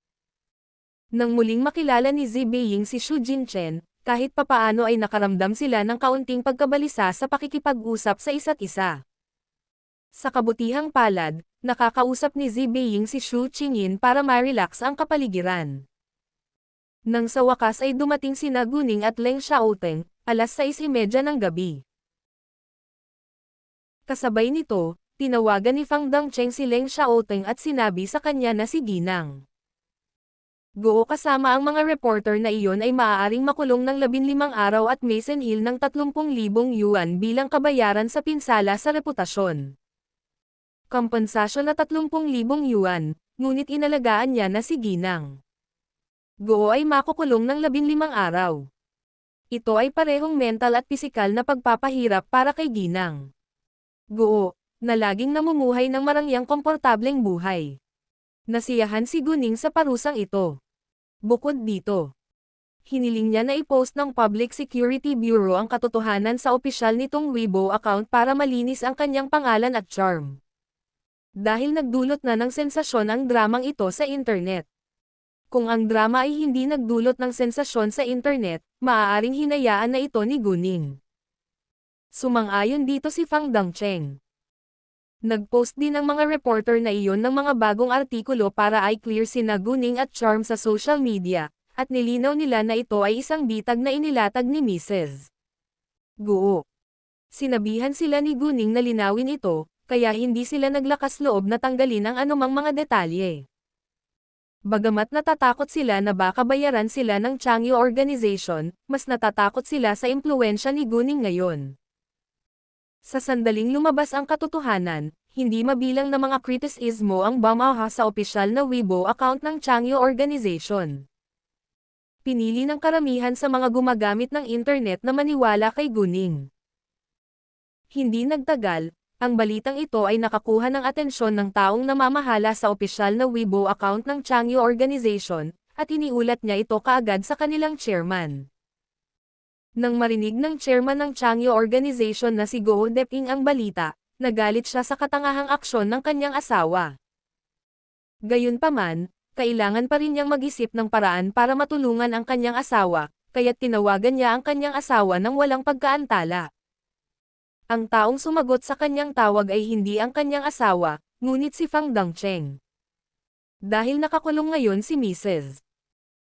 Nang muling makilala ni Zi Beiying si Xu Jinchen, kahit papaano ay nakaramdam sila ng kaunting pagkabalisa sa pakikipag-usap sa isa't isa. Sa kabutihang palad, nakakausap ni Zi Beiying si Xu Qingyin para ma-relax ang kapaligiran. Nang sa wakas ay dumating sina Guning at Leng Xiaoteng, alas 6:30 ng gabi. Kasabay nito, tinawagan ni Fang Dongcheng si Leng Xiaoteng at sinabi sa kanya na si Ginang Guo kasama ang mga reporter na iyon ay maaaring makulong ng 15 araw at may senhil ng 30,000 yuan bilang kabayaran sa pinsala sa reputasyon. Kompensasyon na 30,000 yuan, ngunit inalagaan niya na si Ginang Guo ay makukulong ng 15 araw. Ito ay parehong mental at pisikal na pagpapahirap para kay Ginang Guo, na laging namumuhay ng marangyang komportableng buhay. Nasiyahan si Guning sa parusang ito. Bukod dito, hiniling niya na i-post ng Public Security Bureau ang katotohanan sa opisyal nitong Weibo account para malinis ang kanyang pangalan at charm. Dahil nagdulot na ng sensasyon ang dramang ito sa internet. Kung ang drama ay hindi nagdulot ng sensasyon sa internet, maaaring hinayaan na ito ni Guning. Sumang-ayon dito si Fang Dongcheng. Nag-post din ang mga reporter na iyon ng mga bagong artikulo para i-clear sina Guning at Charm sa social media, at nilinaw nila na ito ay isang bitag na inilatag ni Mrs. Guo. Sinabihan sila ni Guning na linawin ito, kaya hindi sila naglakas loob na tanggalin ang anumang mga detalye. Bagamat natatakot sila na baka bayaran sila ng Changyu Organization, mas natatakot sila sa impluwensya ni Guning ngayon. Sa sandaling lumabas ang katotohanan, hindi mabilang na mga kritisismo ang bumaha sa opisyal na Weibo account ng Changyu Organization. Pinili ng karamihan sa mga gumagamit ng internet na maniwala kay Guning. Hindi nagtagal, ang balitang ito ay nakakuha ng atensyon ng taong namamahala sa opisyal na Weibo account ng Changyu Organization, at iniulat niya ito kaagad sa kanilang chairman. Nang marinig ng chairman ng Changyu Organization na si Guo Deping ang balita, nagalit siya sa katangahang aksyon ng kanyang asawa. Gayunpaman, kailangan pa rin niyang mag-isip ng paraan para matulungan ang kanyang asawa, kaya't tinawagan niya ang kanyang asawa nang walang pagkaantala. Ang taong sumagot sa kanyang tawag ay hindi ang kanyang asawa, ngunit si Fang Dongcheng. Dahil nakakulong ngayon si Mrs.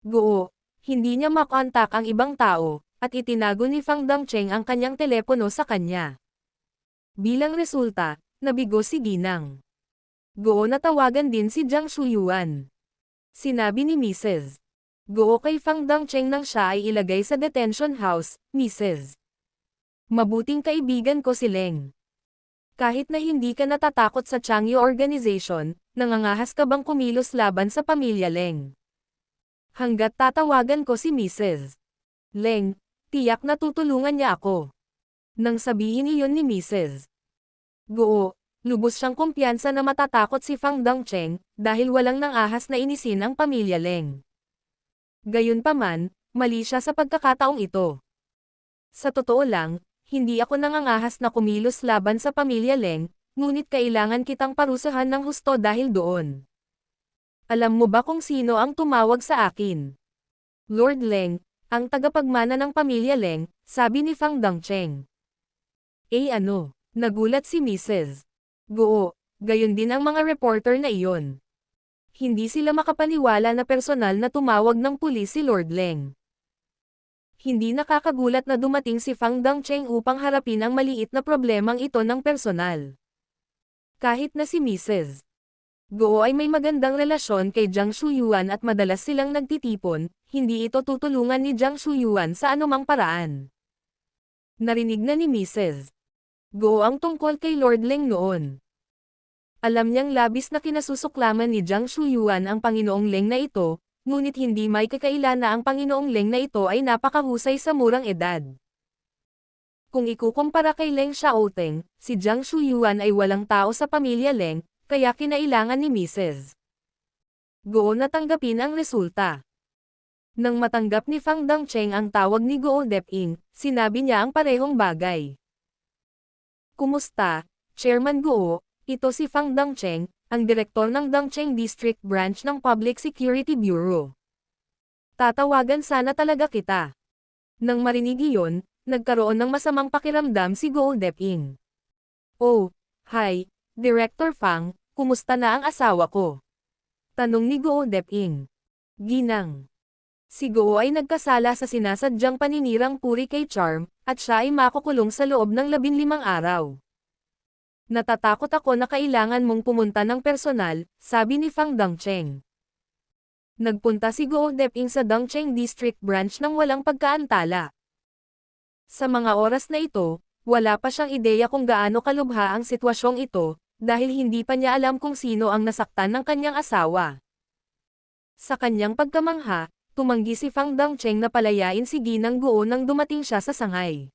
Guo, hindi niya makontak ang ibang tao, at itinago ni Fang Dongcheng ang kanyang telepono sa kanya. Bilang resulta, nabigo si Ginang Guo na tawagan din si Jiang Shuyuan. Sinabi ni Mrs. Guo kay Fang Dangcheng nang siya ay ilagay sa detention house, Mrs. Mabuting kaibigan ko si Leng. Kahit na hindi ka natatakot sa Changyu Organization, nangangahas ka bang kumilos laban sa pamilya Leng? Hanggat tatawagan ko si Mrs. Leng, tiyak na tutulungan niya ako. Nang sabihin iyon ni Mrs. Guo, lubos siyang kumpiyansa na matatakot si Fang Dangcheng, dahil walang nangahas na inisin ang pamilya Leng. Gayunpaman, mali siya sa pagkakataong ito. Sa totoo lang, hindi ako nangangahas na kumilos laban sa pamilya Leng, ngunit kailangan kitang parusahan ng husto dahil doon. Alam mo ba kung sino ang tumawag sa akin? Lord Leng, ang tagapagmana ng pamilya Leng, sabi ni Fang Dangcheng. Ano? Nagulat si Mrs. Guo, gayon din ang mga reporter na iyon. Hindi sila makapaniwala na personal na tumawag ng pulis si Lord Leng. Hindi nakakagulat na dumating si Fang Dangcheng upang harapin ang maliit na problemang ito ng personal. Kahit na si Mrs. Guo ay may magandang relasyon kay Jiang Shuyuan at madalas silang nagtitipon, hindi ito tutulungan ni Jiang Shuyuan sa anumang paraan. Narinig na ni Mrs. Guo ang tungkol kay Lord Leng noon. Alam niyang labis na kinasusuklaman ni Jiang Shuyuan ang Panginoong Leng na ito, ngunit hindi may kakaila na ang Panginoong Leng na ito ay napakahusay sa murang edad. Kung ikukumpara kay Leng Xiaoteng, si Jiang Shuyuan ay walang tao sa pamilya Leng, kaya kinailangan ni Mrs. Guo na tanggapin ang resulta. Nang matanggap ni Fang Dangcheng ang tawag ni Guo Deping, sinabi niya ang parehong bagay. Kumusta, Chairman Guo? Ito si Fang Dangcheng, ang direktor ng Dangcheng District Branch ng Public Security Bureau. Tatawagan sana talaga kita. Nang marinig iyon, nagkaroon ng masamang pakiramdam si Guo Deping. Oh, hi, Director Fang, kumusta na ang asawa ko? Tanong ni Guo Deping. Ginang. Si Guo ay nagkasala sa sinasadyang paninirang puri kay Charm, at siya ay makukulong sa loob ng 15 araw. Natatakot ako na kailangan mong pumunta ng personal, sabi ni Fang Dangcheng. Nagpunta si Guo Deping sa Dangcheng District Branch nang walang pagkaantala. Sa mga oras na ito, wala pa siyang ideya kung gaano kalubha ang sitwasyong ito, dahil hindi pa niya alam kung sino ang nasaktan ng kanyang asawa. Sa kanyang pagkamangha, tumanggi si Fang Dangcheng na palayain si Ginang Guo nang dumating siya sa sangay.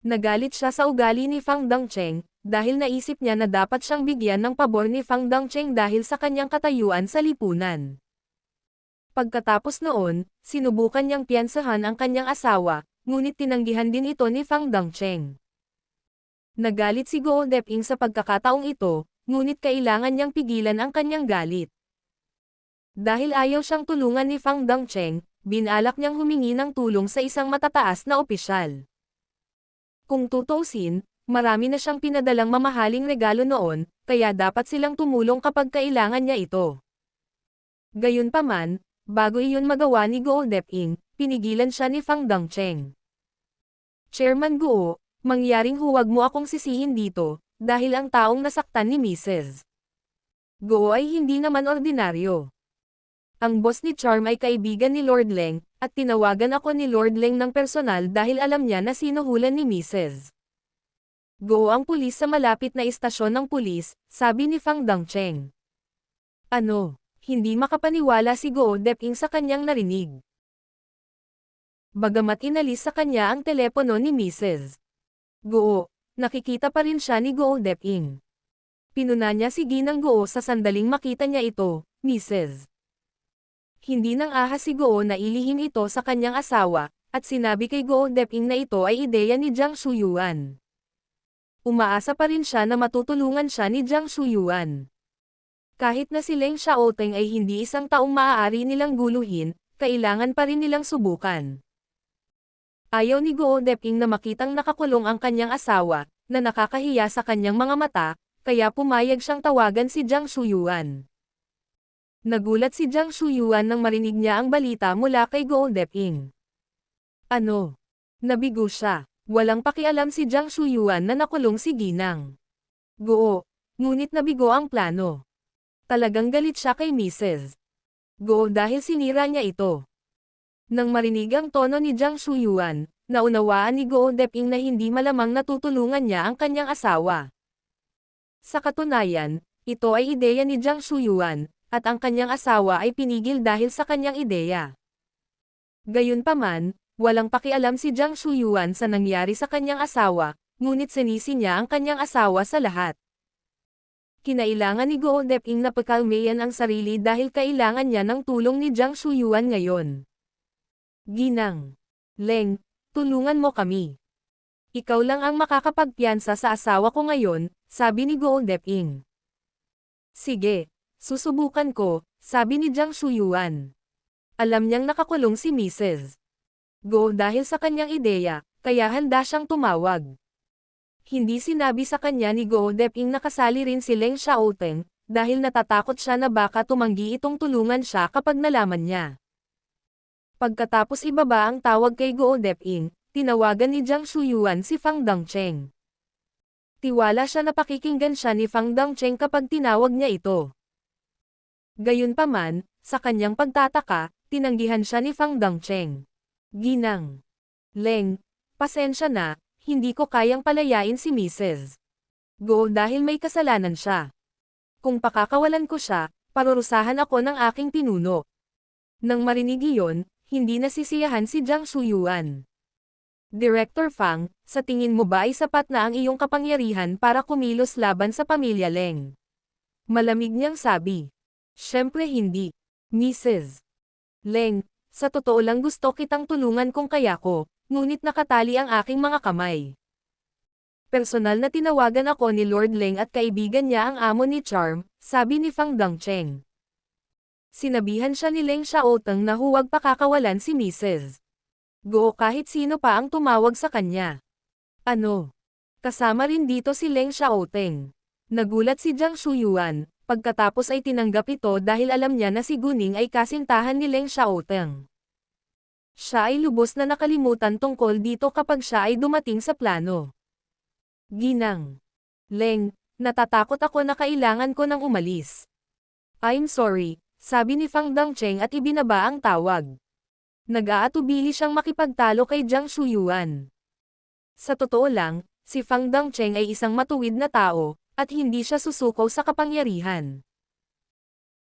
Nagalit siya sa ugali ni Fang Dangcheng, dahil naisip niya na dapat siyang bigyan ng pabor ni Fang Dangcheng dahil sa kanyang katayuan sa lipunan. Pagkatapos noon, sinubukan niyang piyansahan ang kanyang asawa, ngunit tinanggihan din ito ni Fang Dangcheng. Nagalit si Guo Deping sa pagkakataong ito, ngunit kailangan niyang pigilan ang kanyang galit. Dahil ayaw siyang tulungan ni Fang Dangcheng, binalak niyang humingi ng tulong sa isang matataas na opisyal. Kung tutuusin, marami na siyang pinadalang mamahaling regalo noon, kaya dapat silang tumulong kapag kailangan niya ito. Gayunpaman, bago iyon magawa ni Guo Deping, pinigilan siya ni Fang Dangcheng. Chairman Guo, mangyaring huwag mo akong sisihin dito, dahil ang taong nasaktan ni Mrs. Guo ay hindi naman ordinaryo. Ang boss ni Charm ay kaibigan ni Lord Leng, at tinawagan ako ni Lord Leng ng personal dahil alam niya na sinuhulan ni Mrs. Guo ang pulis sa malapit na istasyon ng pulis, sabi ni Fang Dangcheng. Ano? Hindi makapaniwala si Guo Deping sa kanyang narinig. Bagamat inalis sa kanya ang telepono ni Mrs. Guo, nakikita pa rin siya ni Guo Deping. Pinuna niya si Ginang Guo sa sandaling makita niya ito, Mrs. Hindi nang ahas si Guo na ilihim ito sa kanyang asawa, at sinabi kay Guo Deping na ito ay ideya ni Jiang Shuyuan. Umaasa pa rin siya na matutulungan siya ni Jiang Shuyuan. Kahit na si Leng Xiaoteng ay hindi isang taong maaari nilang guluhin, kailangan pa rin nilang subukan. Ayaw ni Guo Deping na makitang nakakulong ang kanyang asawa, na nakakahiya sa kanyang mga mata, kaya pumayag siyang tawagan si Jiang Shuyuan. Nagulat si Jiang Shuyuan nang marinig niya ang balita mula kay Guo Deping. Ano? Nabigo siya. Walang pakialam si Jiang Shuyuan na nakulong si Ginang Guo, ngunit nabigo ang plano. Talagang galit siya kay Mrs. Guo dahil sinira niya ito. Nang marinig ang tono ni Jiang Shuyuan, naunawaan ni Guo Deping na hindi malamang natutulungan niya ang kanyang asawa. Sa katunayan, ito ay ideya ni Jiang Shuyuan, at ang kanyang asawa ay pinigil dahil sa kanyang ideya. Gayunpaman, walang pakialam si Jiang Shuyuan sa nangyari sa kanyang asawa, ngunit sinisi niya ang kanyang asawa sa lahat. Kinailangan ni Guo Deping na pakalmayan ang sarili dahil kailangan niya ng tulong ni Jiang Shuyuan ngayon. Ginang Leng, tulungan mo kami. Ikaw lang ang makakapagpiyansa sa asawa ko ngayon, sabi ni Guo Deping. Sige, susubukan ko, sabi ni Jiang Shuyuan. Alam niyang nakakulong si Mrs. Guo dahil sa kanyang ideya, kaya handa siyang tumawag. Hindi sinabi sa kanya ni Guo Deping na kasali rin si Leng Xiaoteng, dahil natatakot siya na baka tumanggi itong tulungan siya kapag nalaman niya. Pagkatapos ibaba ang tawag kay Guo Deping, tinawagan ni Jiang Shuyuan si Fang Dongcheng. Tiwala siya na pakikinggan siya ni Fang Dongcheng kapag tinawag niya ito. Gayunpaman, sa kanyang pagtataka, tinanggihan siya ni Fang Dongcheng. Ginang Leng, pasensya na, hindi ko kayang palayain si Mrs. Guo dahil may kasalanan siya. Kung pakakawalan ko siya, parurusahan ako ng aking pinuno. Nang marinig iyon, hindi nasisiyahan si Jiang Shuyuan. Director Fang, sa tingin mo ba ay sapat na ang iyong kapangyarihan para kumilos laban sa pamilya Leng? Malamig niyang sabi. Siyempre hindi. Mrs. Leng, sa totoo lang gusto kitang tulungan kung kaya ko, ngunit nakatali ang aking mga kamay. Personal na tinawagan ako ni Lord Leng at kaibigan niya ang amo ni Charm, sabi ni Fang Dongcheng. Sinabihan siya ni Leng Xiaoteng na huwag pakakawalan si Mrs. Guo kahit sino pa ang tumawag sa kanya. Ano? Kasama rin dito si Leng Xiaoteng. Nagulat si Jiang Shuyuan, pagkatapos ay tinanggap ito dahil alam niya na si Guning ay kasintahan ni Leng Xiaoteng. Siya ay lubos na nakalimutan tungkol dito kapag siya ay dumating sa plano. Ginang Leng, natatakot ako na kailangan ko nang umalis. I'm sorry, sabi ni Fang Dongcheng at ibinaba ang tawag. Nag-aatubili siyang makipagtalo kay Jiang Shuyuan. Sa totoo lang, si Fang Dongcheng ay isang matuwid na tao, at hindi siya susuko sa kapangyarihan.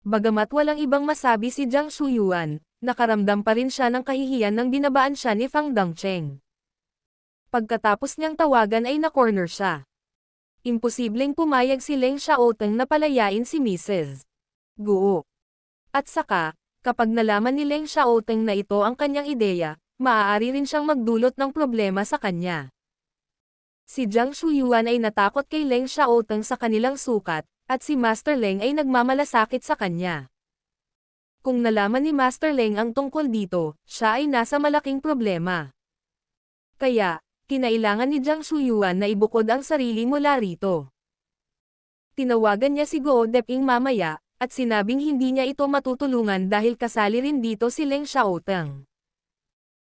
Bagamat walang ibang masabi si Jiang Shuyuan, nakaramdam pa rin siya ng kahihiyan nang binabaan siya ni Fang Dongcheng. Pagkatapos niyang tawagan ay na-corner siya. Imposibleng pumayag si Leng Xiaoteng na palayain si Mrs. Guo. At saka, kapag nalaman ni Leng Xiaoteng na ito ang kanyang ideya, maaari rin siyang magdulot ng problema sa kanya. Si Jiang Shuyuan ay natakot kay Leng Xiaoteng sa kanilang sukat, at si Master Leng ay nagmamalasakit sa kanya. Kung nalaman ni Master Leng ang tungkol dito, siya ay nasa malaking problema. Kaya, kinailangan ni Jiang Shuyuan na ibukod ang sarili mula rito. Tinawagan niya si Guo Deping mamaya, at sinabing hindi niya ito matutulungan dahil kasali rin dito si Leng Xiaoteng.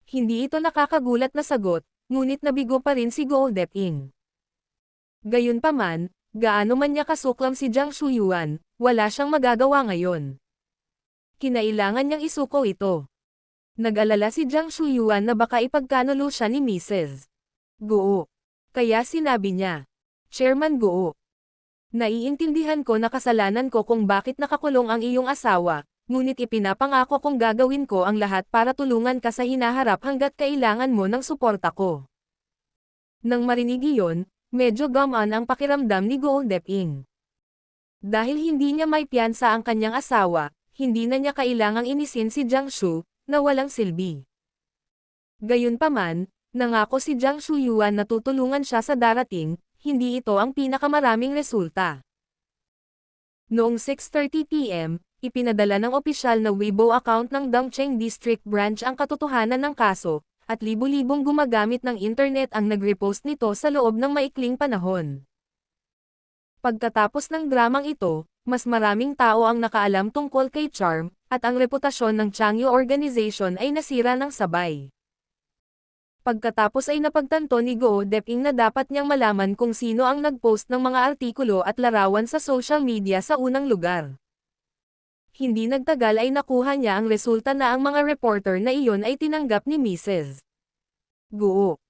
Hindi ito nakakagulat na sagot, ngunit nabigo pa rin si Guo Deping. Gayunpaman, gaano man niya kasuklam si Jiang Shuyuan, wala siyang magagawa ngayon. Kinailangan niyang isuko ito. Nag-alala si Jiang Shuyuan na baka ipagkanulo siya ni Mrs. Guo. Kaya sinabi niya, Chairman Guo. Naiintindihan ko na kasalanan ko kung bakit nakakulong ang iyong asawa, ngunit ipinapangako kong gagawin ko ang lahat para tulungan ka sa hinaharap hanggat kailangan mo ng suporta ko. Nang marinig iyon, medyo gumaan ang pakiramdam ni Guo Deping. Dahil hindi niya may piyansa ang kanyang asawa, hindi na niya kailangang inisin si Jiang Shu, na walang silbi. Gayunpaman, nangako si Jiang Shuyuan na tutulungan siya sa darating, hindi ito ang pinakamaraming resulta. Noong 6:30 PM, ipinadala ng opisyal na Weibo account ng Dongcheng District Branch ang katotohanan ng kaso, at libu-libong gumagamit ng internet ang nag-repost nito sa loob ng maikling panahon. Pagkatapos ng dramang ito, mas maraming tao ang nakaalam tungkol kay Charm, at ang reputasyon ng Changyu Organization ay nasira ng sabay. Pagkatapos ay napagtanto ni Go Deping na dapat niyang malaman kung sino ang nag-post ng mga artikulo at larawan sa social media sa unang lugar. Hindi nagtagal ay nakuha niya ang resulta na ang mga reporter na iyon ay tinanggap ni Mrs. Go.